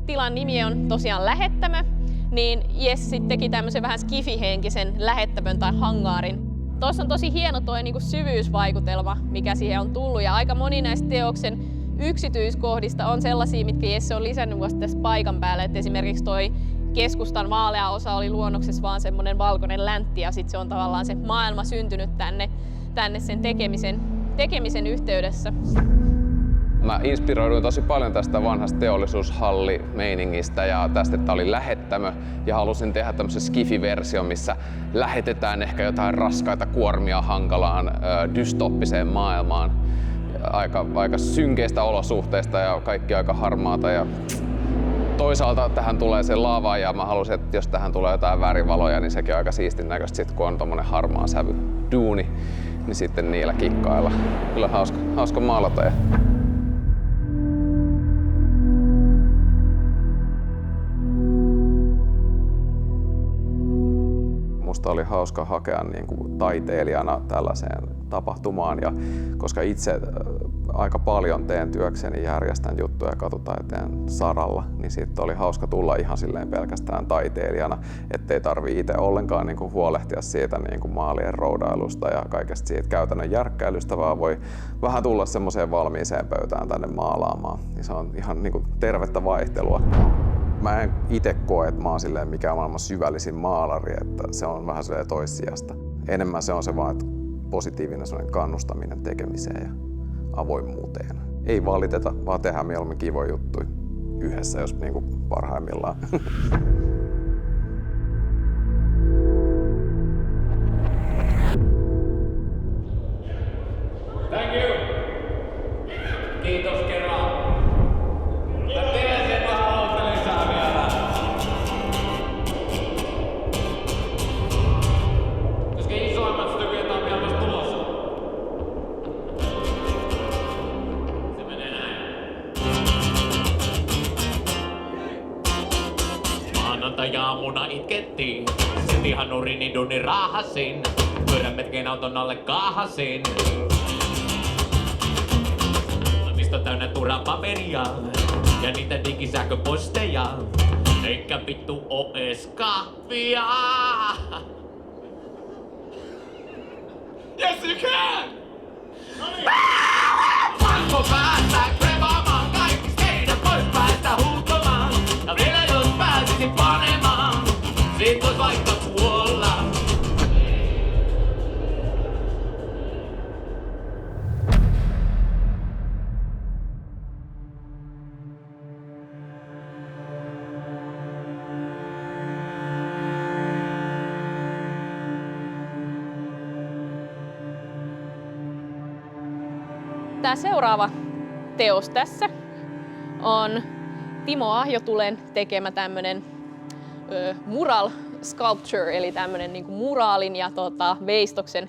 Tilan nimi on tosiaan Lähettämö, niin Jessi teki tämmöisen vähän skifihenkisen lähettämön tai hangaarin. Tuossa on tosi hieno toi niinku syvyysvaikutelma, mikä siihen on tullut, ja aika moni näistä teoksen yksityiskohdista on sellaisia, mitkä Jesse on lisännyt vasta tässä paikan päälle. Et esimerkiksi toi keskustan vaalea osa oli luonnoksessa vaan semmoinen valkoinen läntti, ja sitten se on tavallaan se maailma syntynyt tänne sen tekemisen yhteydessä. Mä inspiroiduin tosi paljon tästä vanhasta teollisuushalli-meiningistä ja tästä, että oli lähettämö, ja halusin tehdä tämmöisen skifi-version, missä lähetetään ehkä jotain raskaita kuormia hankalaan dystoppiseen maailmaan. Aika synkeistä olosuhteista ja kaikki aika harmaata. Ja toisaalta tähän tulee se lava ja mä halusin, että jos tähän tulee jotain värivaloja, niin sekin on aika siistin näköistä, sit kun on tommonen harmaa sävy duuni, niin sitten niillä kikkailla. Kyllä hauska maalata. Musta oli hauska hakea niin kuin taiteilijana tällaiseen tapahtumaan, ja koska itse aika paljon teen työkseni, järjestän juttuja katutaiteen saralla, niin siitä oli hauska tulla ihan silleen pelkästään taiteilijana, ettei tarvitse itse ollenkaan niin kuin huolehtia siitä niin kuin maalien roudailusta ja kaikesta siitä käytännön järkkäilystä, vaan voi vähän tulla semmoiseen valmiiseen pöytään tänne maalaamaan. Niin se on ihan niin kuin tervettä vaihtelua. Mä en itse koe, että mä oon silleen mikään maailman syvällisin maalari, että se on vähän silleen toissijasta. Enemmän se on se vaan, että positiivinen sellainen kannustaminen tekemiseen ja avoimuuteen. Ei valiteta, vaan tehdään mieluummin kivoja juttuja yhdessä, jos niin kuin parhaimmillaan. Thank you. Kiitos kerran. Ja teille vähän haluatte lisää vielä. Koska isoimmat styket on vielä vasta tulossa. Se menee näin. Maanantai-aamuna itkettiin. Sit ihan nurini dunni raahasin. Pyörän metkein auton alle kaahasin. Mistä täynnä turapaperia ja niitä digisähköposteja. Eikä vittu oo ees kahvia. Yes you can! Pakko päästä krevaamaan kaikki skeinät pois päästä huutomaan. Ja vielä jos pääsisin panemaan, sit vois vaikka kuolla. Tämä seuraava teos tässä on Timo Ahjotulen tekemä tämmönen mural sculpture, eli tämmönen niinku muraalin ja veistoksen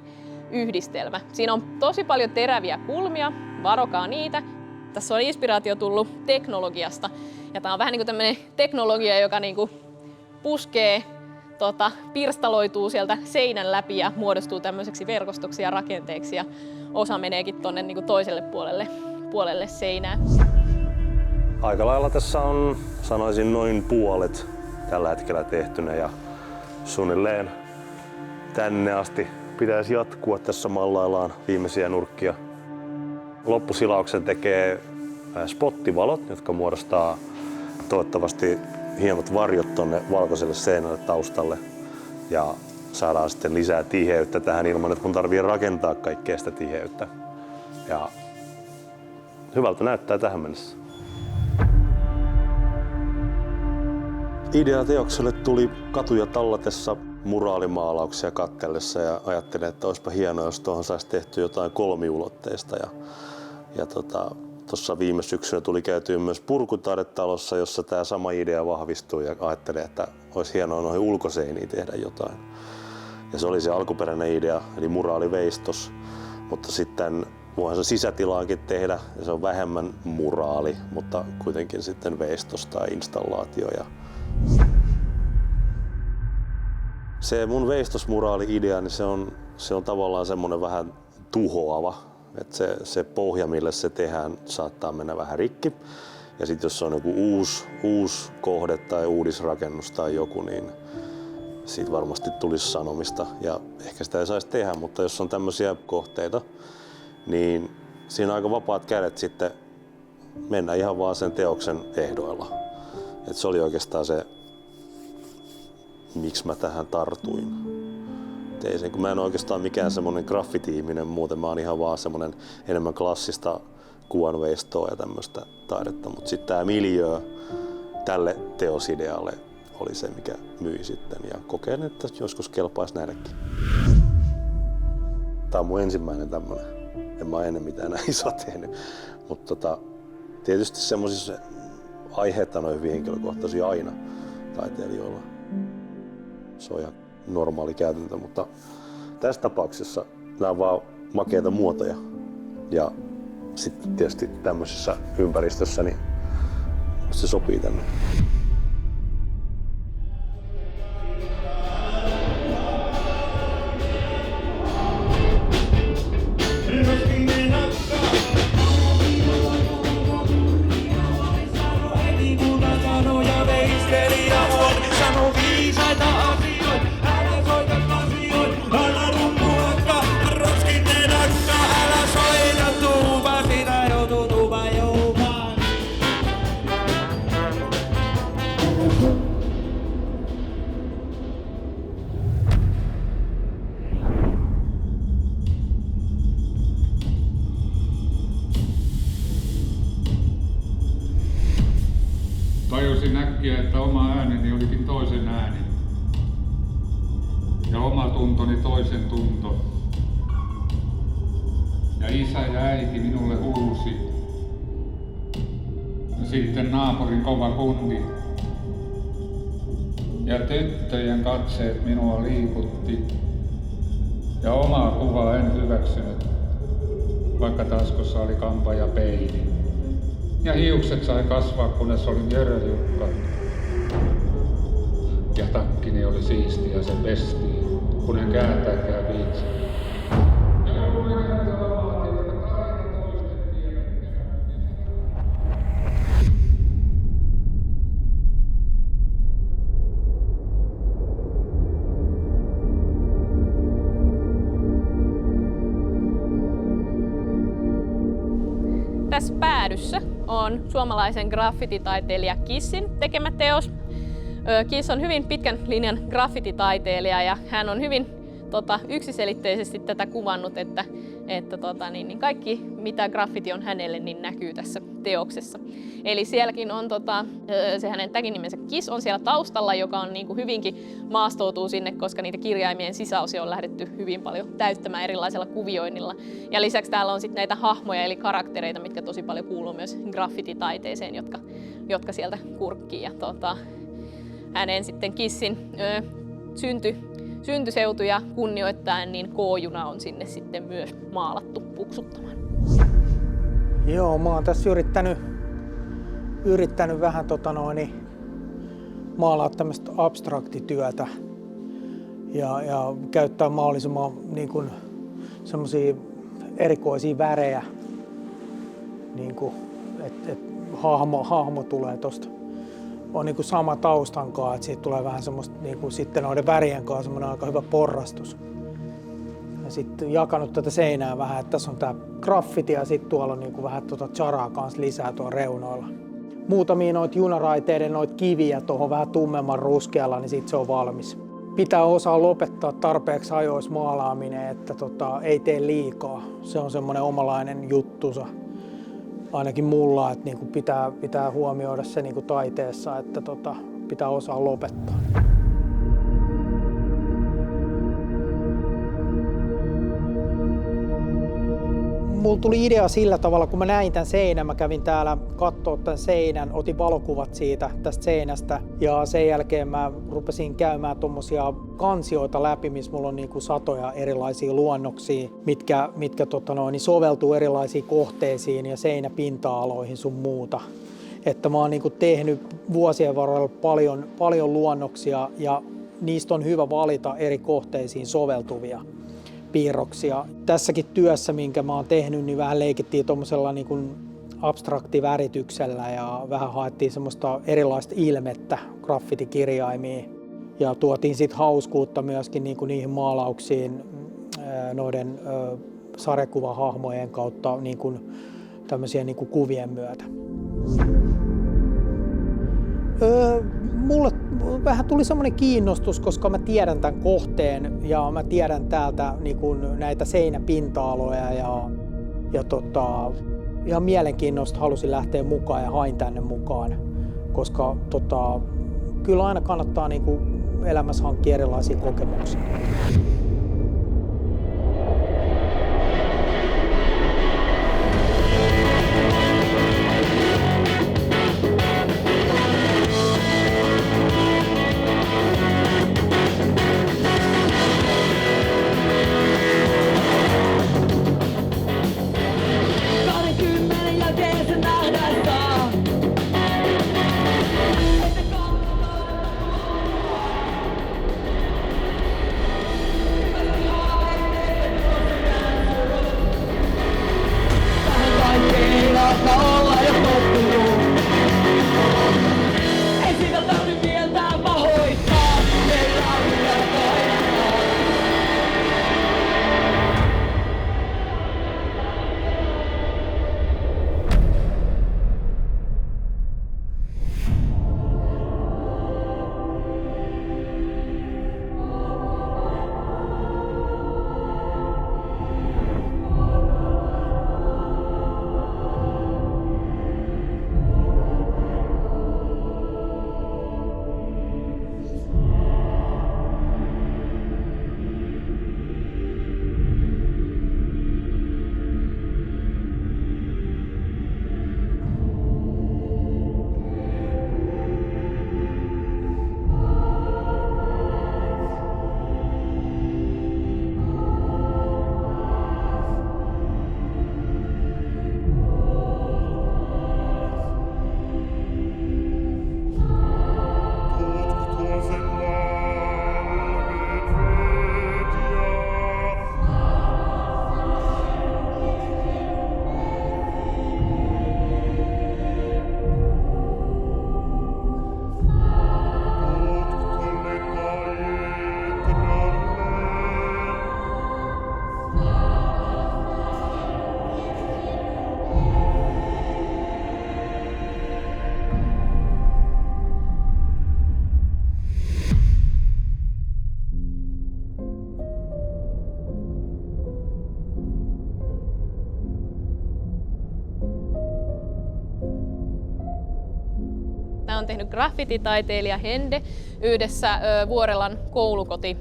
yhdistelmä. Siinä on tosi paljon teräviä kulmia, varokaa niitä. Tässä on inspiraatio tullut teknologiasta, ja tää on vähän niinku tämmönen teknologia, joka niinku puskee, pirstaloituu sieltä seinän läpi ja muodostuu tämmöiseksi verkostoksi ja rakenteeksi, ja osa meneekin tonne niinku toiselle puolelle seinää. Aika lailla tässä on, sanoisin, noin puolet tällä hetkellä tehtynä, ja suunnilleen tänne asti pitäisi jatkua. Tässä mallaillaan viimeisiä nurkkia. Loppusilauksen tekee spottivalot, jotka muodostaa toivottavasti hienot varjot tonne valkoiselle seinälle taustalle, ja saadaan sitten lisää tiheyttä tähän ilman, että mun tarvii rakentaa kaikkea sitä tiheyttä. Ja hyvältä näyttää tähän mennessä. Idea teokselle tuli katuja tallatessa, muraalimaalauksia katsellessa, ja ajattelin, että olisipa hienoa, jos tuohon saisi tehty jotain kolmiulotteista. Ja tuossa viime syksynä tuli käytyä myös Purkutaidetalossa, jossa tämä sama idea vahvistui, ja ajattelin, että olisi hienoa noihin ulkoseiniin tehdä jotain. Ja se oli se alkuperäinen idea, eli muraaliveistos, mutta sitten voihan se sisätilaankin tehdä, ja se on vähemmän muraali, mutta kuitenkin sitten veistos tai installaatio. Ja se mun veistosmuraali-idea, niin se on tavallaan semmoinen vähän tuhoava. Että se pohja, millä se tehdään, saattaa mennä vähän rikki. Ja sitten jos on joku uusi kohde tai uudisrakennus tai joku, niin siitä varmasti tulisi sanomista. Ja ehkä sitä ei saisi tehdä, mutta jos on tämmöisiä kohteita, niin siinä on aika vapaat kädet sitten mennä ihan vaan sen teoksen ehdoilla. Et se oli oikeastaan se, miksi mä tähän tartuin. Kun mä en oikeastaan mikään semmonen graffiti-ihminen muuten, mä oon ihan vaan semmonen enemmän klassista kuvanveistoa ja tämmöistä taidetta. Mutta sitten tää miljöö tälle teosidealle oli se, mikä myi sitten, ja kokeilin, että joskus kelpaisi näillekin. Tää on mun ensimmäinen tämmönen. En mä ennen mitään näin isoa tehnyt. Mutta tietysti semmoisissa aiheet on hyvin henkilökohtaisia aina taiteilijoilla. Se on ihan normaali käytäntö, mutta tässä tapauksessa nämä on vaan makeita muotoja. Ja sitten tietysti tämmöisessä ympäristössä niin se sopii tänne. Tajusin äkkiä, että oma ääneni olikin toisen ääni. Ja oma tuntoni toisen tunto. Ja isä ja äiti minulle huusi. Ja sitten naapurin kova kundi. Ja tyttöjen katseet minua liikutti. Ja omaa kuvaa en hyväksynyt, vaikka taskussa oli kampa ja peili. Ja hiukset sai kasvaa, kunnes olin Jörö-Jukka. Ja takkini oli siisti ja se pestiin, kun en kääntääkään viitsi. Tässä päädyssä on suomalaisen graffititaiteilija Kissin tekemä teos. Kiss on hyvin pitkän linjan graffititaiteilija ja hän on hyvin yksiselitteisesti tätä kuvannut, että kaikki mitä graffiti on hänelle niin näkyy tässä teoksessa. Eli sielläkin on se hänen tagin-nimensä Kiss on siellä taustalla, joka on niin kuin hyvinkin maastoutuu sinne, koska niitä kirjaimien sisäosia on lähdetty hyvin paljon täyttämään erilaisella kuvioinnilla. Ja lisäksi täällä on sitten näitä hahmoja eli karaktereita, mitkä tosi paljon kuuluu myös graffititaiteeseen, jotka sieltä kurkkii. Ja hänen sitten Kissin syntyseutuja kunnioittaen, niin K-juna on sinne sitten myös maalattu puksuttamaan. Joo, mä oon tässä yrittänyt vähän maalaa tämmöistä abstraktityötä ja käyttää mahdollisimman niin kuin semmosia erikoisia värejä, niin kuin, että hahmo tulee tosta. On niin kuin sama taustan kanssa, että siitä tulee vähän semmoista niin kuin sitten noiden värien kanssa semmoinen aika hyvä porrastus. Ja sitten jakanut tätä seinää vähän, että tässä on tää graffiti ja sitten tuolla on niin kuin vähän charaa kanssa lisää tuolla reunoilla. Muutamia noita junaraiteiden noita kiviä tuohon vähän tummemman ruskealla, niin sitten se on valmis. Pitää osaa lopettaa tarpeeksi ajoissa maalaaminen, että ei tee liikaa. Se on semmoinen omalainen juttunsa. Ainakin mulla, että niinku pitää huomioida se niinku taiteessa, että pitää osaa lopettaa. Mulla tuli idea sillä tavalla, kun mä näin tämän seinän, mä kävin täällä kattoo tämän seinän, otin valokuvat tästä seinästä ja sen jälkeen mä rupesin käymään tommosia kansioita läpi, missä mulla on niinku satoja erilaisia luonnoksia, mitkä soveltuu erilaisiin kohteisiin ja seinäpinta-aloihin sun muuta. Että mä oon niinku tehnyt vuosien varrella paljon luonnoksia ja niistä on hyvä valita eri kohteisiin soveltuvia piirroksia. Tässäkin työssä, minkä mä oon tehnyt, niin vähän leikittiin tuommoisella niin kuin abstraktivärityksellä ja vähän haettiin semmoista erilaista ilmettä, graffitikirjaimiin. Ja tuotiin sitten hauskuutta myöskin niin kuin niihin maalauksiin noiden sarjakuvahahmojen kautta niin kuin tämmöisiä niin kuin kuvien myötä. Mulle vähän tuli semmoinen kiinnostus, koska mä tiedän tämän kohteen ja mä tiedän täältä niin kuin näitä seinäpinta-aloja ja ihan mielenkiinnosta halusin lähteä mukaan ja hain tänne mukaan, koska kyllä aina kannattaa niin kuin elämässä hankkia erilaisia kokemuksia. Hän on tehnyt graffititaiteilija Hende yhdessä Vuorelan koulukoti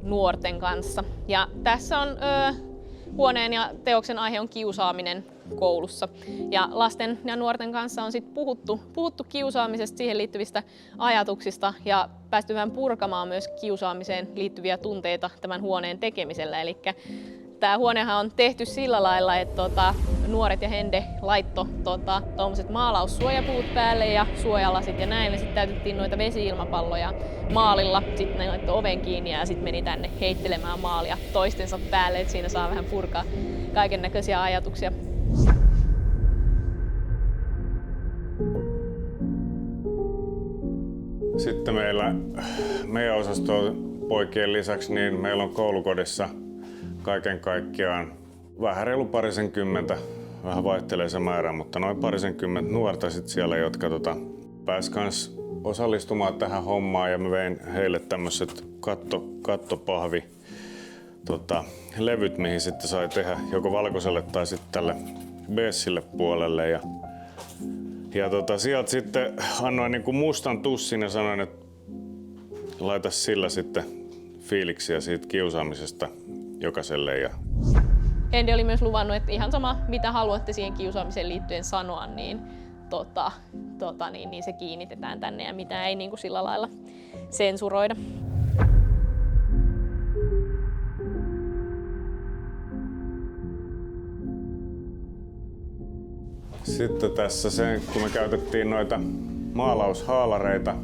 nuorten kanssa. Ja tässä on huoneen ja teoksen aihe on kiusaaminen koulussa. Ja lasten ja nuorten kanssa on sitten puhuttu kiusaamisesta, siihen liittyvistä ajatuksista ja päästy vähän purkamaan myös kiusaamiseen liittyviä tunteita tämän huoneen tekemisellä. Eli tämä huonehan on tehty sillä lailla, että nuoret ja Hende laittoi tuommoiset maalaussuojapuut päälle ja suojalasit ja näin. Ja sitten täytettiin noita vesi-ilmapalloja maalilla. Sitten ne laittoi oven kiinni ja sitten meni tänne heittelemään maalia toistensa päälle. Et siinä saa vähän purkaa kaiken näköisiä ajatuksia. Sitten meidän osaston poikien lisäksi niin meillä on koulukodissa kaiken kaikkiaan vähän reilu parisenkymmentä, vähän vaihtelee se määrä, mutta noin parisenkymmentä nuorta sit siellä, jotka pääsi kans osallistumaan tähän hommaan ja mä vein heille tämmöiset kattopahvi levyt, mihin sitten sai tehdä joko valkoiselle tai sitten tälle beessille puolelle. Ja sieltä sitten annoin niinku mustan tussin ja sanoin, että laita sillä sitten fiiliksiä siitä kiusaamisesta jokaiselle. Hende oli myös luvannut, että ihan sama mitä haluatte siihen kiusaamiseen liittyen sanoa, niin, niin se kiinnitetään tänne ja mitä ei niin kuin sillä lailla sensuroida. Sitten tässä kun me käytettiin noita maalaushaalareita,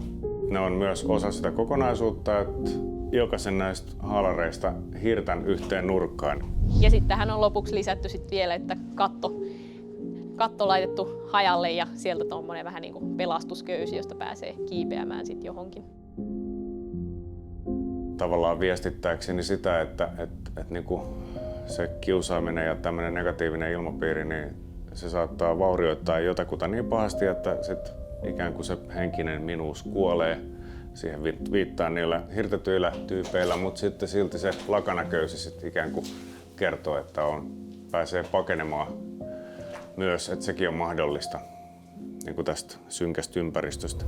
ne on myös osa sitä kokonaisuutta, että jokaisen näistä haalareista hirtän yhteen nurkkaan. Ja sitten tähän on lopuksi lisätty sit vielä, että katto laitettu hajalle ja sieltä tuommoinen vähän niin kuin pelastusköysi, josta pääsee kiipeämään sit johonkin. Tavallaan viestittääkseni sitä, että niinku se kiusaaminen ja tämmöinen negatiivinen ilmapiiri, niin se saattaa vaurioittaa jotakuta niin pahasti, että sit ikään kuin se henkinen minuus kuolee. Siihen viittaa niillä hirtetyillä tyypeillä, mutta sitten silti se lakanaköysi sitten ikään kuin kertoo, että pääsee pakenemaan myös, että sekin on mahdollista niin kuin tästä synkästä ympäristöstä.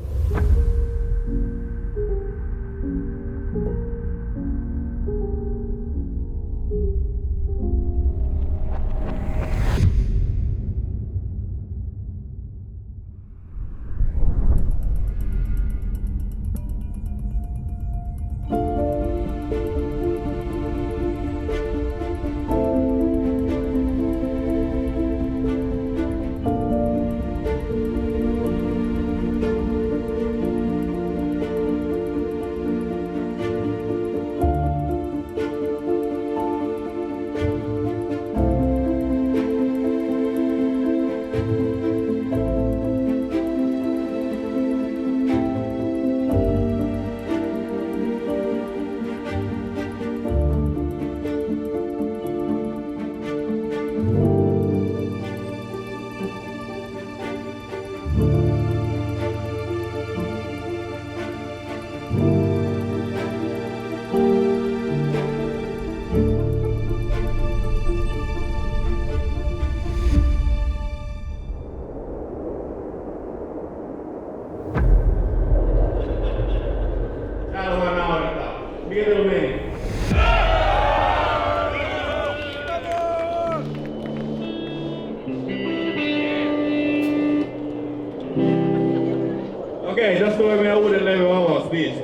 Okei, tässä tulee meidän uuden levyn avausbiisi.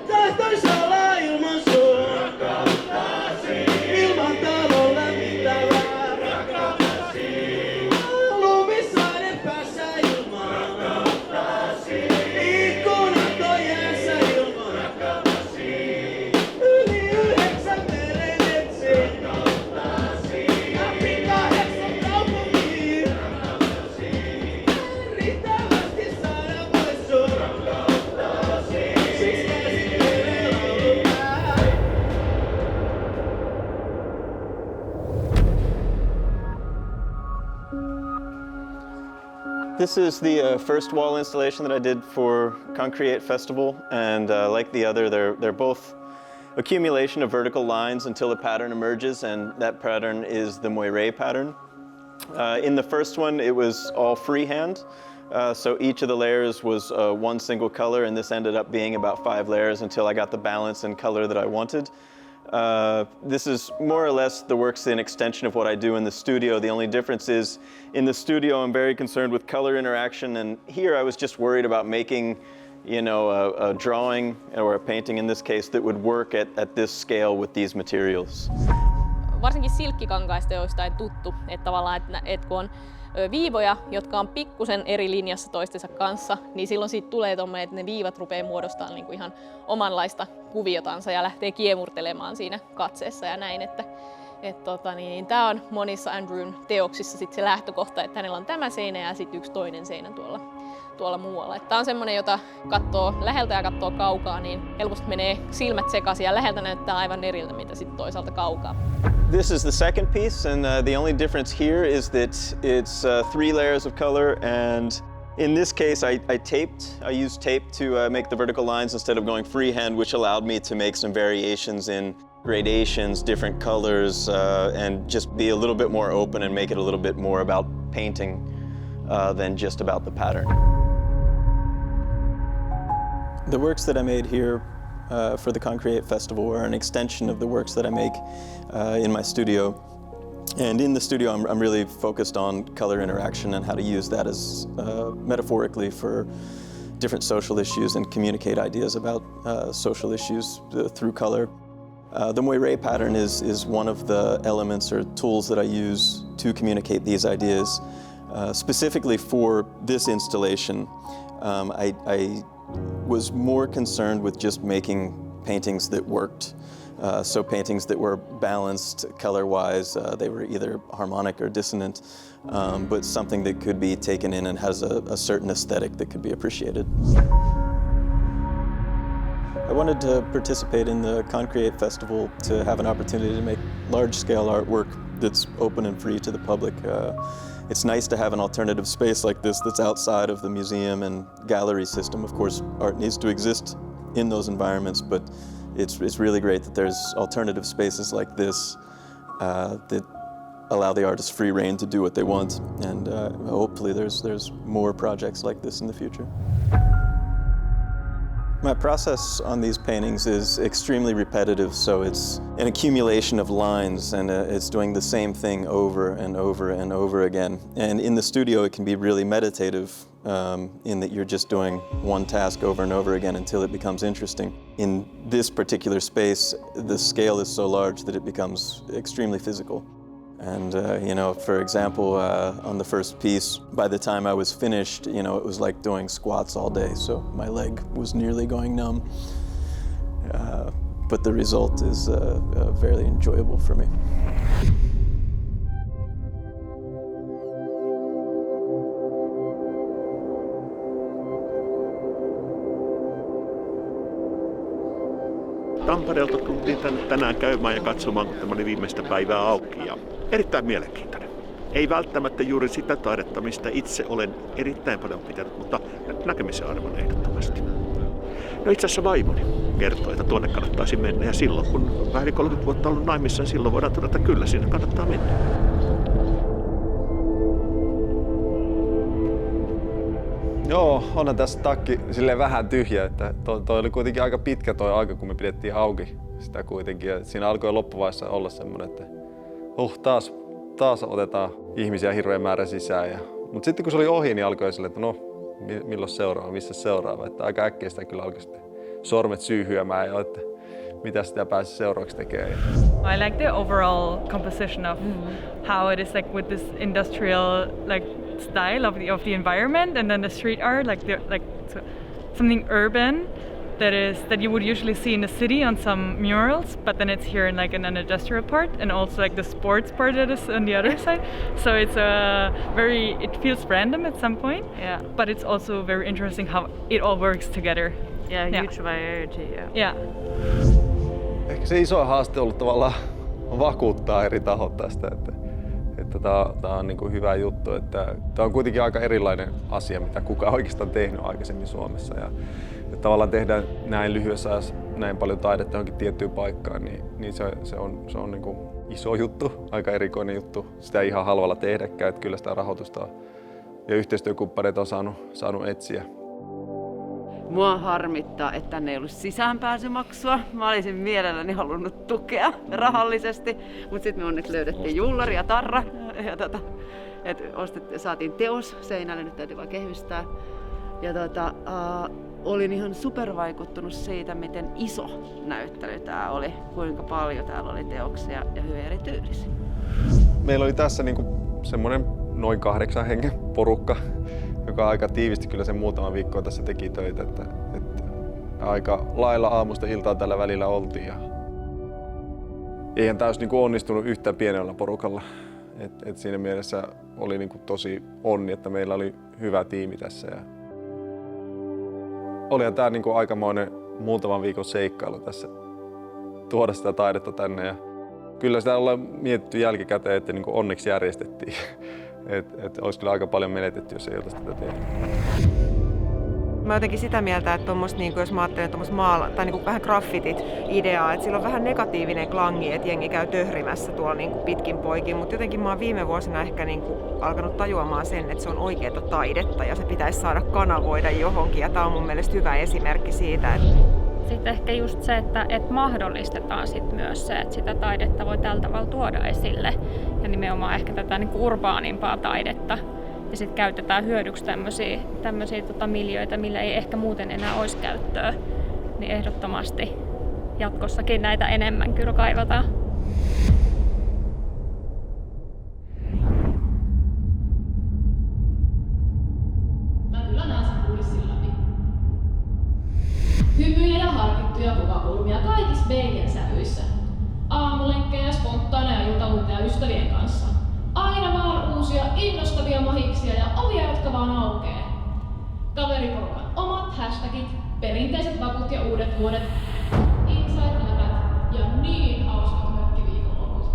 Tahtois olla ilman sua. Ilman talon lämmittävää. Lumisaiden päässä ilman. Ikkunat on jäässä ilman. Yli 9 meren etsin. This is the first wall installation that I did for Concreate Festival, and like the other, they're both accumulation of vertical lines until a pattern emerges, and that pattern is the moiré pattern. In the first one, it was all freehand. So each of the layers was one single color, and this ended up being about 5 layers until I got the balance and color that I wanted. This is more or less the work's an extension of what I do in the studio. The only difference is in the studio I'm very concerned with color interaction, and here I was just worried about making, you know, a drawing or a painting in this case that would work at this scale with these materials. Varsinkin silkkikankaista on jostain tuttu, että tavallaan, että kun on viivoja, jotka on pikkusen eri linjassa toistensa kanssa, niin silloin siitä tulee tommoinen, että ne viivat rupeaa muodostamaan niin kuin ihan omanlaista kuviotansa ja lähtee kiemurtelemaan siinä katseessa ja näin. Tämä on monissa Andrewn teoksissa sit se lähtökohta, että hänellä on tämä seinä ja sitten yksi toinen seinä tuolla muualla. Tämä on semmoinen, jota katsoo läheltä ja katsoo kaukaa, niin helposti menee silmät sekaisin ja läheltä näyttää aivan eriltä, mitä sitten toisaalta kaukaa. This is the second piece, and the only difference here is that it's 3 layers of color, and in this case I used tape to make the vertical lines instead of going freehand, which allowed me to make some variations in gradations, different colors, and just be a little bit more open and make it a little bit more about painting than just about the pattern. The works that I made here for the Concreate Festival are an extension of the works that I make in my studio. And in the studio I'm really focused on color interaction and how to use that as metaphorically for different social issues and communicate ideas about social issues through color. The moiré pattern is one of the elements or tools that I use to communicate these ideas. Specifically for this installation, I was more concerned with just making paintings that worked. So paintings that were balanced color-wise, they were either harmonic or dissonant, but something that could be taken in and has a certain aesthetic that could be appreciated. I wanted to participate in the Concreate Festival to have an opportunity to make large-scale artwork that's open and free to the public. It's nice to have an alternative space like this that's outside of the museum and gallery system. Of course, art needs to exist in those environments, but it's really great that there's alternative spaces like this that allow the artists free rein to do what they want, and hopefully there's more projects like this in the future. My process on these paintings is extremely repetitive, so it's an accumulation of lines, and it's doing the same thing over and over and over again. And in the studio it can be really meditative in that you're just doing one task over and over again until it becomes interesting. In this particular space, the scale is so large that it becomes extremely physical. And you know, for example, on the first piece, by the time I was finished, you know, it was like doing squats all day, so my leg was nearly going numb. But the result is very enjoyable for me. Tampereelta tultiin tänään käymään ja katsomaan, kun tämä oli viimeistä päivää auki. Ja erittäin mielenkiintoinen. Ei välttämättä juuri sitä taidetta, mistä itse olen erittäin paljon pitänyt, mutta näkemisen arvon ehdottomasti. No itse asiassa vaimoni kertoi, että tuonne kannattaisi mennä. Ja silloin, kun vähän yli 30 vuotta ollut naimissa, niin silloin voidaan todeta, että kyllä sinne kannattaa mennä. Joo, onhan tässä takki silleen vähän tyhjä, että toi oli kuitenkin aika pitkä toi aika, kun me pidettiin auki sitä kuitenkin. Ja siinä alkoi loppuvaiheessa olla semmoinen, että taas otetaan ihmisiä hirveän määrä sisään. Mutta sitten kun se oli ohi, niin alkoi silleen, että no, milloin seuraava, missä seuraava. Että aika äkkiä sitä kyllä alkoi sitten sormet syyhyämään jo, että mitä sitä pääsi seuraavaksi tekemään. I like the overall composition of how it is like with this industrial like style of the environment, and then the street art like something urban that you would usually see in the city on some murals, but then it's here in like an industrial part, and also like the sports part that is on the other side. So it's it feels random at some point, but it's also very interesting how it all works together. Huge variety. Yeah. Ehkä se iso haaste on ollut tavallaan vakuuttaa eri tahot tästä, että tää on niinku hyvä juttu, että tää on kuitenkin aika erilainen asia, mitä kukaan oikeastaan tehnyt aikaisemmin Suomessa. Ja tavallaan tehdään näin lyhyessä ajassa näin paljon taidetta johonkin tiettyyn paikkaan, niin se on niin kuin iso juttu, aika erikoinen juttu. Sitä ei ihan halvalla tehdäkään, että kyllä sitä rahoitusta ja yhteistyökumppaneita on saanut etsiä. Mua harmittaa, että tänne ei ollut sisäänpääsymaksua. Mä olisin mielelläni halunnut tukea rahallisesti, mutta sitten me onneksi löydettiin jullari ja tarra. Ja saatiin teos seinälle, nyt täytyy vaan kehystää. Ja olin ihan supervaikuttunut siitä, miten iso näyttely tää oli, kuinka paljon täällä oli teoksia ja hyvin erityylisiä. Meillä oli tässä niinku semmoinen noin 8 hengen porukka, joka aika tiivisti kyllä sen muutama viikkoa tässä teki töitä. Että aika lailla aamusta iltaan tällä välillä oltiin. Ja eihän tämä olisi niinku onnistunut yhtään pienellä porukalla. Et siinä mielessä oli niinku tosi onni, että meillä oli hyvä tiimi tässä. Ja olihan tämä niinku aikamoinen muutaman viikon seikkailu tässä, tuoda sitä taidetta tänne. Ja kyllä sitä ollaan mietitty jälkikäteen, että niinku onneksi järjestettiin. Et olisi kyllä aika paljon menetetty, jos ei oltaisi tätä tehty. Mä jotenkin sitä mieltä, että niinku, jos mä ajattelen tai niinku vähän graffitit-ideaa, että sillä on vähän negatiivinen klangi, että jengi käy töhrimässä tuolla niinku pitkin poikin, mutta jotenkin mä oon viime vuosina ehkä niinku alkanut tajuamaan sen, että se on oikeaa taidetta ja se pitäisi saada kanavoida johonkin, ja tää on mun mielestä hyvä esimerkki siitä. Sitten ehkä just se, että mahdollistetaan sit myös se, että sitä taidetta voi tällä tavalla tuoda esille ja nimenomaan ehkä tätä niinku urbaanimpaa taidetta. Ja sitten käytetään hyödyksi tämmöisiä miljöitä, millä ei ehkä muuten enää olisi käyttöä. Niin ehdottomasti jatkossakin näitä enemmän kyllä kaivataan. Mä kyllä näen sen kulissin läpi. Hymyjä ja harkittuja kuvakulmia kaikissa Beigen sävyissä. Aamulenkkejä, spontaaneja iltaunteja ystävien kanssa. Aina vaan uusia, innostavia mahiksia ja ovia, jotka vaan aukee. Kaveriporukan omat hashtagit, perinteiset vaput ja uudet vuodet, inside-lävät ja niin hauskat mökkiviikonloput.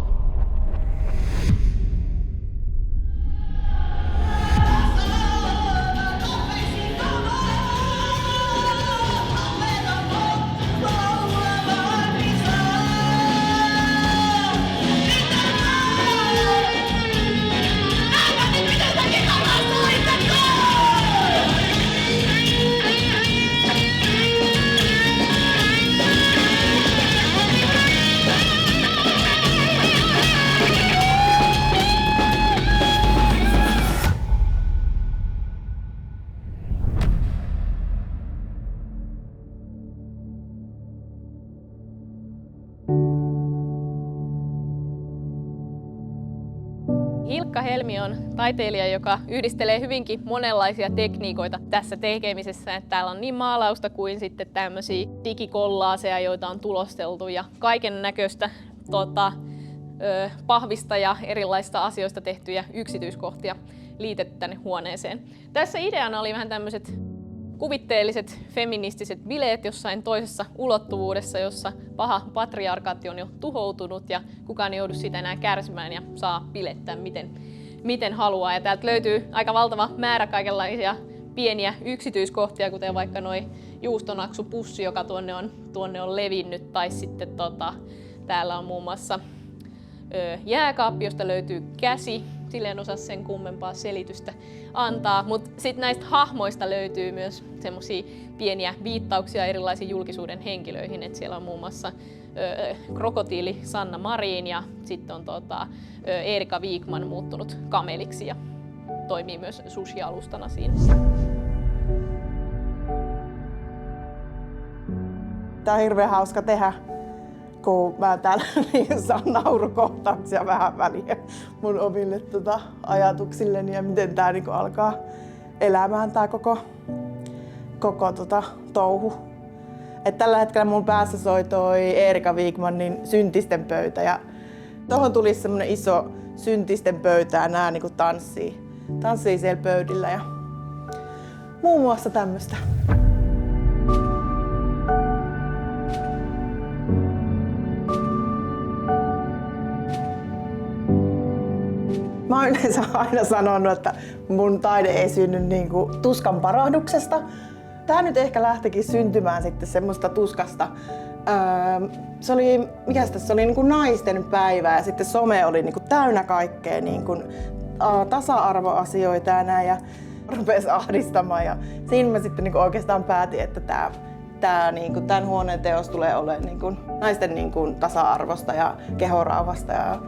Hilkka Helmi on taiteilija, joka yhdistelee hyvinkin monenlaisia tekniikoita tässä tekemisessä. Että täällä on niin maalausta kuin sitten tämmöisiä digikollaaseja, joita on tulosteltu ja kaiken näköistä pahvista ja erilaisista asioista tehtyjä yksityiskohtia liitetty tänne huoneeseen. Tässä ideana oli vähän tämmöiset kuvitteelliset feministiset bileet jossain toisessa ulottuvuudessa, jossa paha patriarkaatti on jo tuhoutunut ja kukaan ei joudu sitä enää kärsimään ja saa bilettää miten haluaa. Ja täältä löytyy aika valtava määrä kaikenlaisia pieniä yksityiskohtia, kuten vaikka noi juustonaksupussi, joka tuonne on levinnyt, tai sitten täällä on muun muassa jääkaappi, josta löytyy käsi. Sille en osaa sen kummempaa selitystä antaa, mutta sitten näistä hahmoista löytyy myös semmoisia pieniä viittauksia erilaisiin julkisuuden henkilöihin. Et siellä on muun muassa krokotiili Sanna Marin ja sitten on Erika Wigman muuttunut kameliksi ja toimii myös sushi-alustana siinä. Tää on hirveän hauska tehdä, kun mä täällä saan naurukohtauksia vähän väliä mun omille ajatuksilleni ja miten tää alkaa elämään tää koko touhu. Et tällä hetkellä mun päässä soi toi Erika Wigmanin Syntisten pöytä ja tohon tuli semmonen iso syntisten pöytä ja nää tanssii siellä pöydillä ja muun muassa tämmöstä. Mä oon yleensä aina sanonut, että mun taide ei synny tuskan parahduksesta. Tää nyt ehkä lähtikin syntymään sitten semmoista tuskasta, Se oli, mikäs tässä oli, niin kuin naisten päivä ja sitten some oli niin kuin täynnä kaikkea niin kuin, tasa-arvoasioita ja näin ja rupesi ahdistamaan. Ja siinä mä sitten niin kuin oikeastaan päätin, että tämän huoneen teos tulee olemaan niin kuin naisten niin kuin tasa-arvosta ja kehorauhasta ja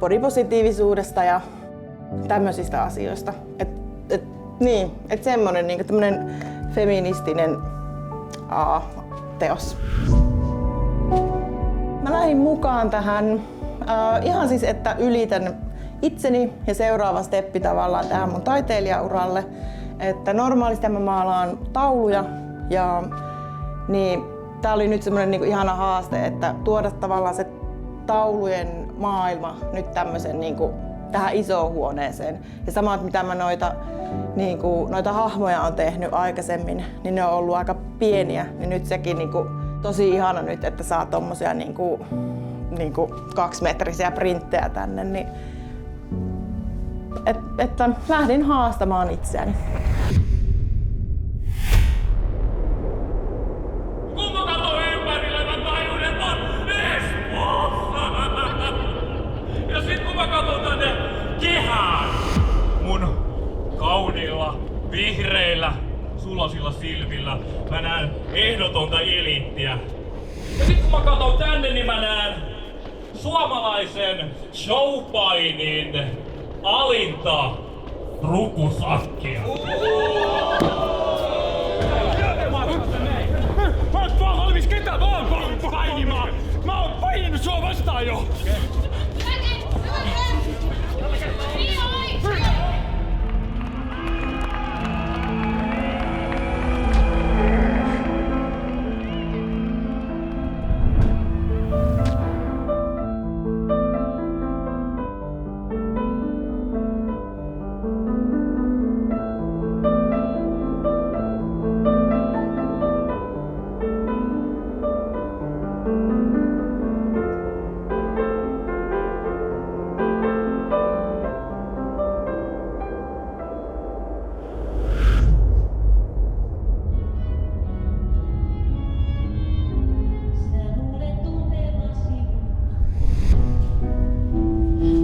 bodypositiivisuudesta ja tämmöisistä asioista. Että semmoinen niin kuin tämmöinen feministinen teos. Mä lähdin mukaan tähän ihan siis, että ylitän itseni ja seuraava steppi tavallaan tähän mun taiteilijauralle. Että normaalisti mä maalaan tauluja ja niin tää oli nyt semmoinen niinku ihana haaste, että tuoda tavallaan se taulujen maailma nyt tämmöisen niinku tähän isoon huoneeseen. Ja samat mitä mä noita hahmoja on tehnyt aikaisemmin, niin ne on ollut aika pieniä. Niin nyt sekin niinku tosi ihana nyt, että saa tommosia niinku 2-metrisiä printtejä tänne. Niin että lähdin haastamaan itseäni. Kun mä katson ympärille, mä tajun, että on Espoossa. Ja sit kun mä katson tänne kehään, mun kauniilla, vihreillä, suloisilla silmillä, mä näen ehdotonta eliittiä. Ja sit kun mä katson tänne, niin mä näen suomalaisen showpainin alinta rukusakkia. Mä oon valmis ketä vaan painimaan! Mä oon paininut sua vastaan jo!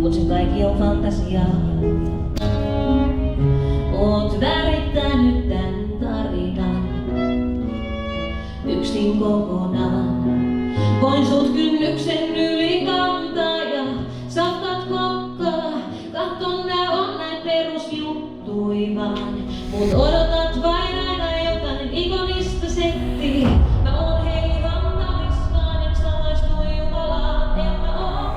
Mut se kaikki on fantasiaa. Oot värittänyt tän tarinan yksin kokonaan. Voin sut kynnyksen yli kantaa ja safkat kokkaa. Katson nää on näin perusjuttui vaan. Mut odotat vain aina jotain ikonista settiä. Mä oon heilantavissaan, en samaistu Jumalaan, en mä oo.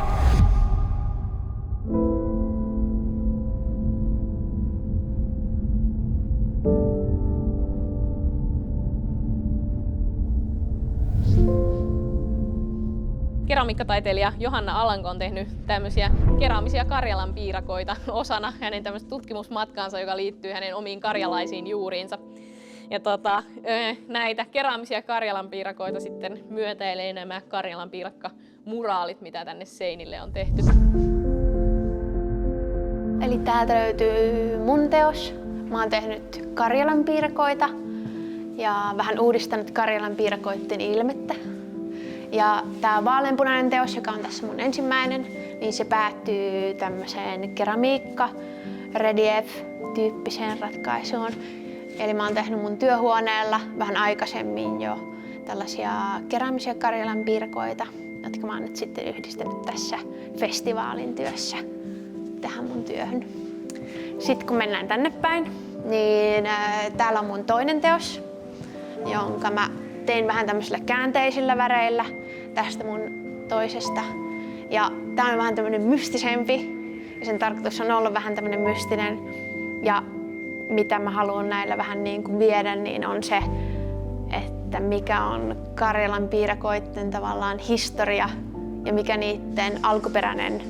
Keramiikkataiteilija Johanna Alanko on tehnyt tämmöisiä keraamisia Karjalan piirakoita osana hänen tämmöistä tutkimusmatkaansa, joka liittyy hänen omiin karjalaisiin juuriinsa. Ja näitä keraamisia Karjalan piirakoita sitten myötäilee nämä Karjalan piirakkamuraalit, mitä tänne seinille on tehty. Eli täältä löytyy mun teos. Mä oon tehnyt Karjalan piirakoita ja vähän uudistanut Karjalan piirakoitten ilmettä. Ja tää vaaleanpunainen teos, joka on tässä mun ensimmäinen, niin se päättyy tämmöiseen keramiikka, relief-tyyppiseen ratkaisuun. Eli mä oon tehnyt mun työhuoneella vähän aikaisemmin jo tällaisia keräämisiä Karjalan piirakoita, jotka mä oon nyt sitten yhdistänyt tässä festivaalin työssä tähän mun työhön. Sitten kun mennään tänne päin, niin täällä on mun toinen teos, jonka mä tein vähän tämmöisillä käänteisillä väreillä tästä mun toisesta. Ja tää on vähän tämmönen mystisempi ja sen tarkoitus on olla vähän tämmönen mystinen. Ja mitä mä haluan näillä vähän niin kuin viedä, niin on se, että mikä on Karjalan piirakoitten tavallaan historia ja mikä niiden alkuperäinen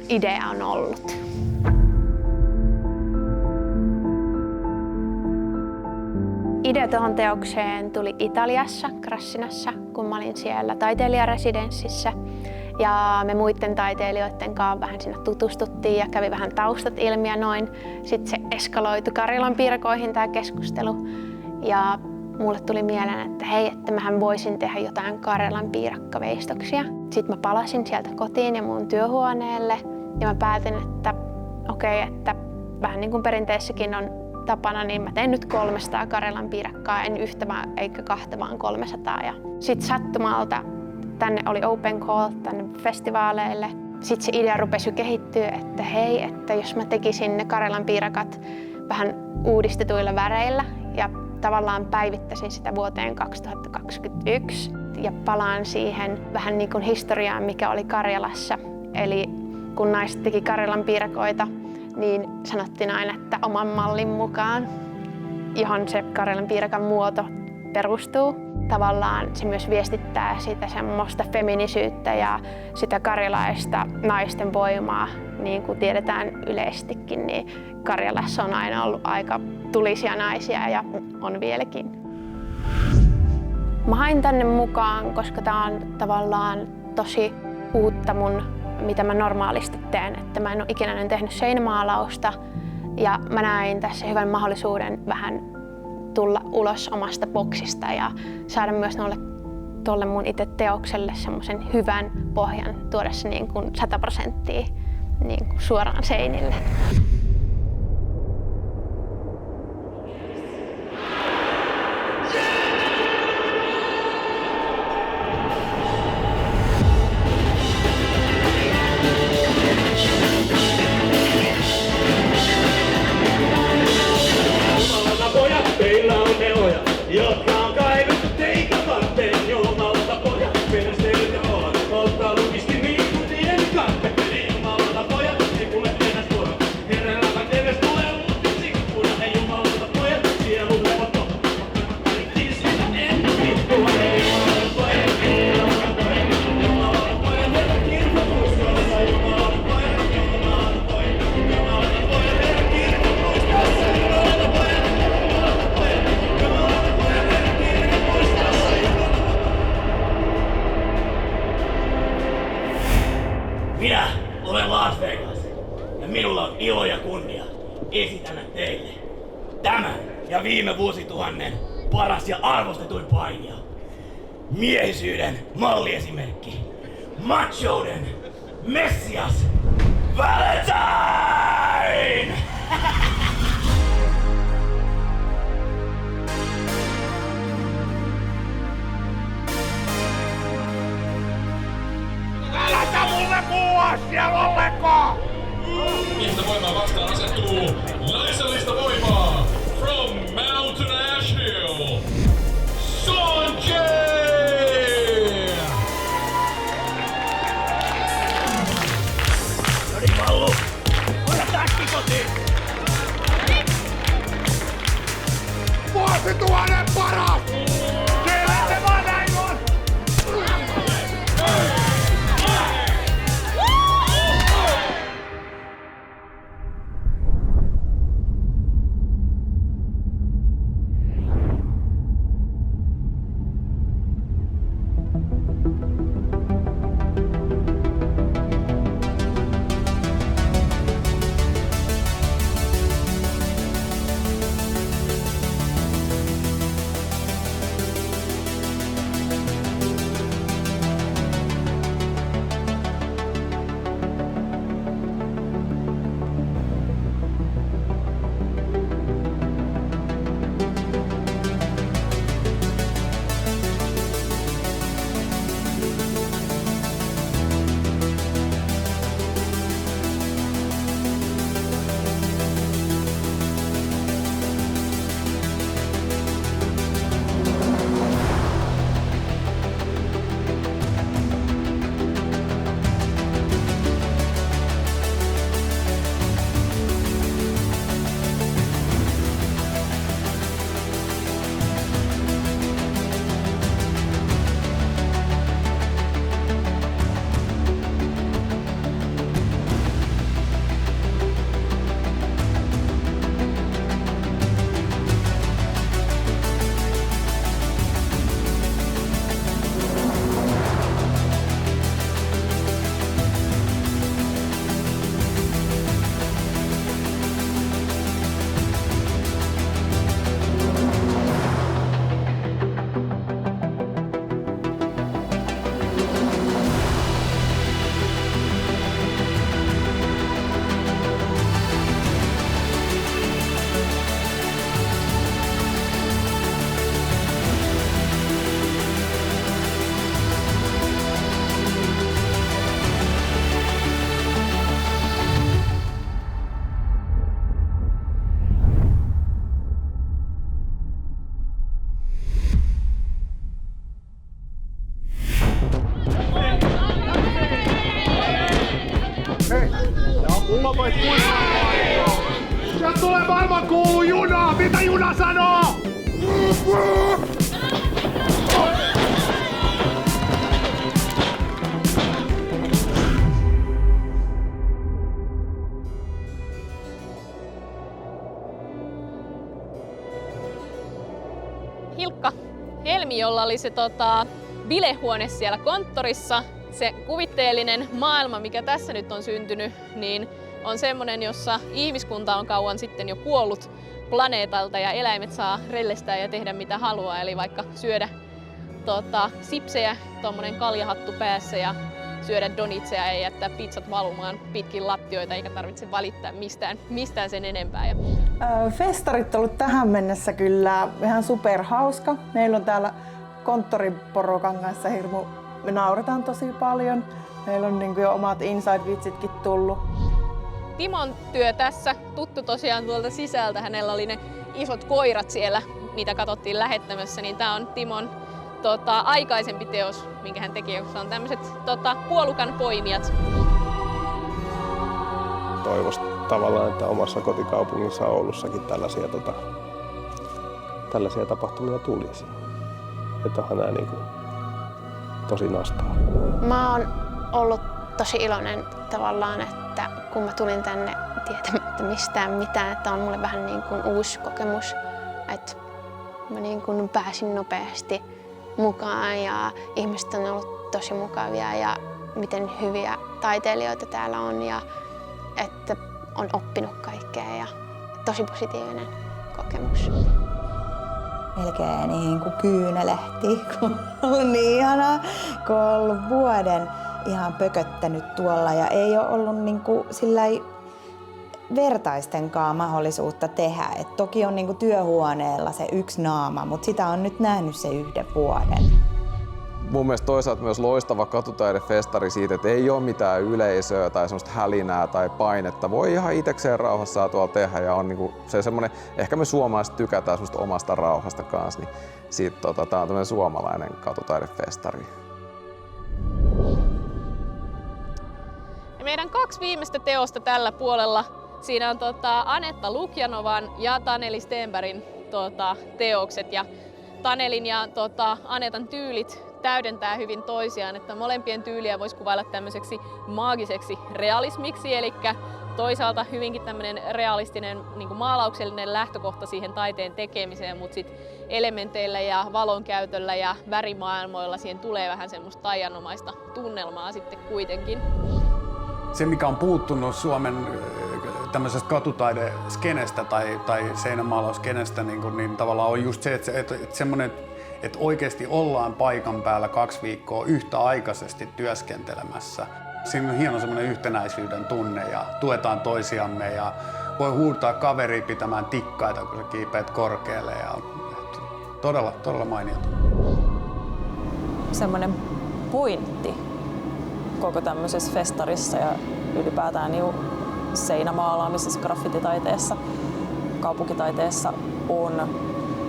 idea on ollut. Idea tuohon teokseen tuli Italiassa, Grassinassa, kun mä olin siellä taiteilijaresidenssissä. Ja me muiden taiteilijoiden kanssa vähän siinä tutustuttiin ja kävi vähän taustat ilmi ja noin. Sitten se eskaloitui Karjalan piirakoihin tämä keskustelu. Ja mulle tuli mieleen, että hei, että mähän voisin tehdä jotain Karjalan piirakkaveistoksia. Sitten mä palasin sieltä kotiin ja mun työhuoneelle ja mä päätin, että okei, että vähän niin kuin perinteissäkin on tapana, niin mä tein nyt 300 Karjalan piirakkaa, en yhtä eikä kahta, vaan 300. Ja sitten sattumalta tänne oli open call tänne festivaaleille. Sitten se idea rupesi kehittyä, että hei, että jos mä tekisin ne Karjalan piirakat vähän uudistetuilla väreillä ja tavallaan päivittäisin sitä vuoteen 2021 ja palaan siihen vähän niin kuin historiaan, mikä oli Karjalassa. Eli kun naiset teki Karjalan piirakoita, niin sanottiin aina, että oman mallin mukaan, johon se Karjalan piirakan muoto perustuu. Tavallaan se myös viestittää sitä semmoista feminisyyttä ja sitä karjalaista naisten voimaa. Niin kuin tiedetään yleisestikin, niin Karjalassa on aina ollut aika tulisia naisia ja on vieläkin. Mä hain tänne mukaan, koska tää on tavallaan tosi uutta mitä mä normaalisti teen. Että mä en ole ikinä tehnyt seinämaalausta ja mä näin tässä hyvän mahdollisuuden vähän tulla ulos omasta boksista ja saada myös tuolle mun itse teokselle semmoisen hyvän pohjan, tuoda se niin kuin 100% niin kuin suoraan seinille. Minä olen Las Vegas ja minulla on ilo ja kunnia esitellä teille tämän ja viime vuosituhannen paras ja arvostetuin painija. Miehisyyden malliesimerkki. Machouden Messias Valentine! Äläkä mulle puhua siellä ollenkaan! Miestä voimaa vastaan asettuu naisellista voimaa from Mountain Ash Hill, Sonjay! Noniin Mallu, hoida täkki kotiin! Vuosituhannen paras! Kyllä se vaan näin on! Hei! Mulla voit kuitenkaan. Sieltä tulee maailman kuulu juna! Mitä juna sanoo? Hilkka Helmi, jolla oli se bilehuone siellä konttorissa, se kuvitteellinen maailma, mikä tässä nyt on syntynyt, niin on semmoinen, jossa ihmiskunta on kauan sitten jo kuollut planeetalta ja eläimet saa rellestää ja tehdä mitä haluaa, eli vaikka syödä sipsejä, tommonen kaljahattu päässä ja syödä donitseja ja jättää pizzat valumaan pitkin lattioita, eikä tarvitse valittaa mistään sen enempää. Festarit on ollut tähän mennessä kyllä ihan superhauska. Meillä on täällä konttoriporukan kanssa me nauretaan tosi paljon. Meillä on niin kuin jo omat inside-vitsitkin tullut. Timon työ tässä, tuttu tosiaan tuolta sisältä, hänellä oli ne isot koirat siellä, mitä katsottiin lähettämässä, niin tää on Timon aikaisempi teos, minkä hän teki, jossa on tämmöiset puolukan poimijat. Toivoisi tavallaan, että omassa kotikaupungissa Oulussakin tällaisia tapahtumia tulisi. Että onhan nämä niin kuin tosi nastaa. Mä oon ollut tosi iloinen tavallaan, että kun mä tulin tänne tietämättä mistään mitään, että on mulle vähän niin kuin uusi kokemus, että mä niin kuin pääsin nopeasti mukaan ja ihmiset on ollut tosi mukavia ja miten hyviä taiteilijoita täällä on ja että on oppinut kaikkea ja tosi positiivinen kokemus. Melkein niin kuin kyynelehti, kun on ollut niin ihanaa, kun on ollut vuoden ihan pököttänyt tuolla ja ei ole ollut niin kuin sillai vertaistenkaan mahdollisuutta tehdä. Et toki on niin kuin työhuoneella se yksi naama, mutta sitä on nyt nähnyt se 1 vuoden. Mun mielestä toisaalta myös loistava katutaidefestari siitä, että ei ole mitään yleisöä tai semmoista hälinää tai painetta. Voi ihan itsekseen rauhassa tuolla tehdä ja on niinku se semmoinen, ehkä me suomalaiset tykätään semmoista omasta rauhasta kanssa, niin siitä tää on tämmöinen suomalainen katutaidefestari. Ja meidän 2 viimeistä teosta tällä puolella, siinä on Anetta Lukjanovan ja Taneli Stenbergin teokset. Ja Tanelin ja Anetan tyylit täydentää hyvin toisiaan, että molempien tyyliä voisi kuvailla tämmöiseksi maagiseksi realismiksi, eli toisaalta hyvinkin tämmöinen realistinen niin kuin maalauksellinen lähtökohta siihen taiteen tekemiseen, mutta sitten elementeillä ja valonkäytöllä ja värimaailmoilla siihen tulee vähän semmoista taianomaista tunnelmaa sitten kuitenkin. Se, mikä on puuttunut Suomen tämmöisestä katutaideskenestä tai seinämaalausskenestä, niin tavallaan on just se, että semmoinen, että oikeasti ollaan paikan päällä 2 viikkoa yhtäaikaisesti työskentelemässä. Siinä on hieno semmoinen yhtenäisyyden tunne ja tuetaan toisiamme ja voi huutaa kaveria pitämään tikkaita, kun sä kiipeät korkealle. Ja todella mainiota. Semmoinen pointti koko tämmöisessä festarissa ja ylipäätään seinämaalaamisessa, graffititaiteessa, kaupunkitaiteessa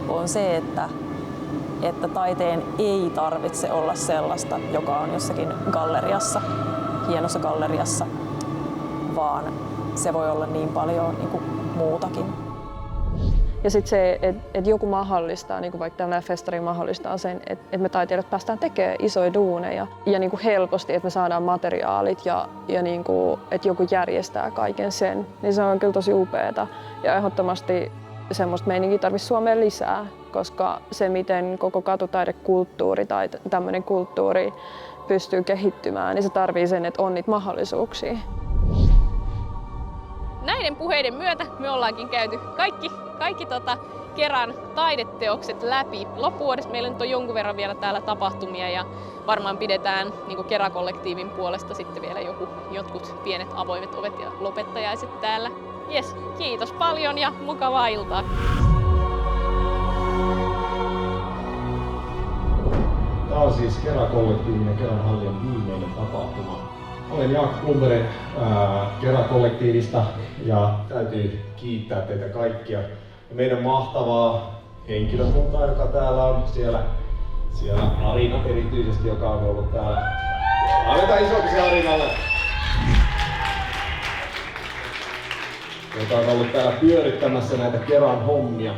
on se, että taiteen ei tarvitse olla sellaista, joka on jossakin galleriassa, hienossa galleriassa, vaan se voi olla niin paljon niin kuin muutakin. Ja sitten se, että joku mahdollistaa, niin kuin vaikka tällainen festari mahdollistaa sen, että me taiteilijat päästään tekemään isoja duuneja ja niin kuin helposti, että me saadaan materiaalit ja niin kuin, että joku järjestää kaiken sen, niin se on kyllä tosi upeata. Ja ehdottomasti semmoista meininkiä tarvitsisi Suomeen lisää, koska se, miten koko katutaidekulttuuri tai tämmöinen kulttuuri pystyy kehittymään, niin se tarvitsee sen, että on niitä mahdollisuuksia. Näiden puheiden myötä me ollaankin käyty kaikki Keran taideteokset läpi. Loppuvuodesta meillä nyt on jonkun verran vielä täällä tapahtumia ja varmaan pidetään niin kuin Kera-kollektiivin puolesta sitten vielä jotkut pienet avoimet ovet ja lopettajaiset täällä. Jes, kiitos paljon ja mukavaa iltaa! Tämä on siis Kera-kollektiivin ja Keran hallin viimeinen tapahtuma. Olen Jaakko Blomberg Kera-kollektiivista ja täytyy kiittää teitä kaikkia ja meidän mahtavaa henkilökuntaa, joka täällä on. Siellä Arina erityisesti, joka on ollut täällä. Annetaan isoksi Arinalle! joka on ollut täällä pyörittämässä näitä Keran hommia.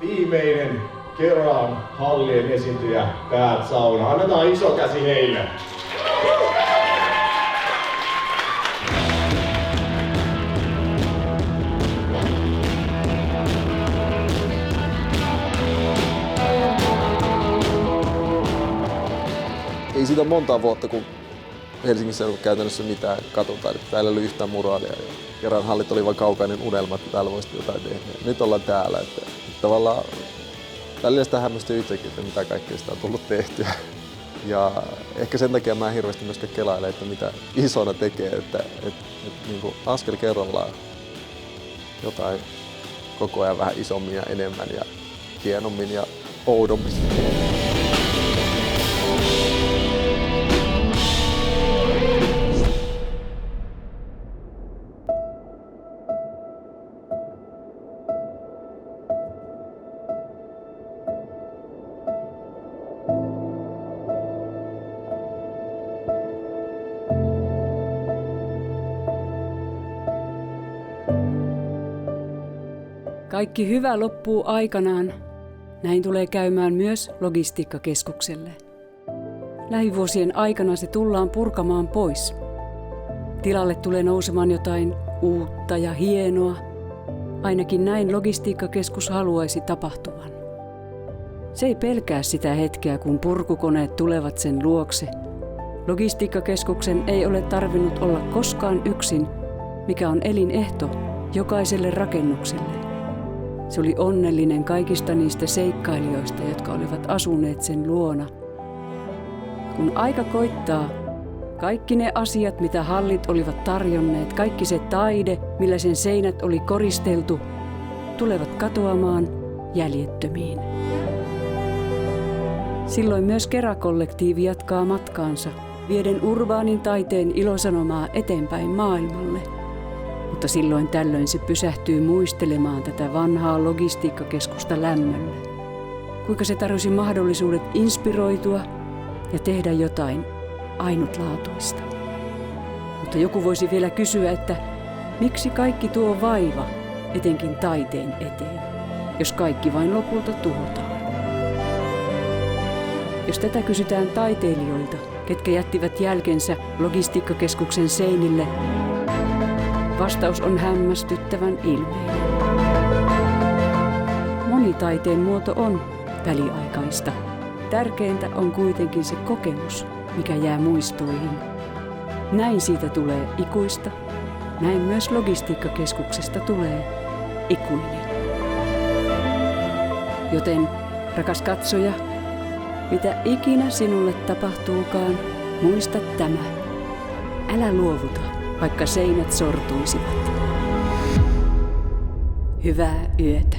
Viimeinen Keran hallien esiintyjä Päät Sauna. Annetaan iso käsi heille. Ei siitä montaa vuotta, kun Helsingissä ei ollut käytännössä mitään katutaidetta. Täällä ei ollut yhtään muraalia. Keran hallit oli vain kaukainen unelma, että täällä voisi jotain tehdä. Nyt ollaan täällä. Että tavallaan välillä sitä hämmästyy itsekin, että mitä kaikkea sitä on tullut tehtyä. Ja ehkä sen takia mä en hirveästi myöskään kelaile, että mitä isona tekee. Että niin kuin askel kerrallaan jotain koko ajan vähän isommin ja enemmän ja hienommin ja oudommin. Kaikki hyvä loppuu aikanaan. Näin tulee käymään myös Logistiikkakeskukselle. Lähivuosien aikana se tullaan purkamaan pois. Tilalle tulee nousemaan jotain uutta ja hienoa. Ainakin näin Logistiikkakeskus haluaisi tapahtuvan. Se ei pelkää sitä hetkeä, kun purkukoneet tulevat sen luokse. Logistiikkakeskuksen ei ole tarvinnut olla koskaan yksin, mikä on elinehto jokaiselle rakennukselle. Se oli onnellinen kaikista niistä seikkailijoista, jotka olivat asuneet sen luona. Kun aika koittaa, kaikki ne asiat, mitä hallit olivat tarjonneet, kaikki se taide, millä sen seinät oli koristeltu, tulevat katoamaan jäljettömiin. Silloin myös Kera-kollektiivi jatkaa matkaansa, vieden urbaanin taiteen ilosanomaa eteenpäin maailmalle. Mutta silloin tällöin se pysähtyy muistelemaan tätä vanhaa logistiikkakeskusta lämmöllä. Kuinka se tarjosi mahdollisuudet inspiroitua ja tehdä jotain ainutlaatuista. Mutta joku voisi vielä kysyä, että miksi kaikki tuo vaiva, etenkin taiteen eteen, jos kaikki vain lopulta tuhotaan? Jos tätä kysytään taiteilijoilta, ketkä jättivät jälkensä logistiikkakeskuksen seinille, vastaus on hämmästyttävän ilmeinen. Moni taiteen muoto on väliaikaista. Tärkeintä on kuitenkin se kokemus, mikä jää muistoihin. Näin siitä tulee ikuista. Näin myös Logistiikkakeskuksesta tulee ikuinen. Joten, rakas katsoja, mitä ikinä sinulle tapahtuukaan, muista tämä. Älä luovuta, vaikka seinät sortuisivat. Hyvää yötä.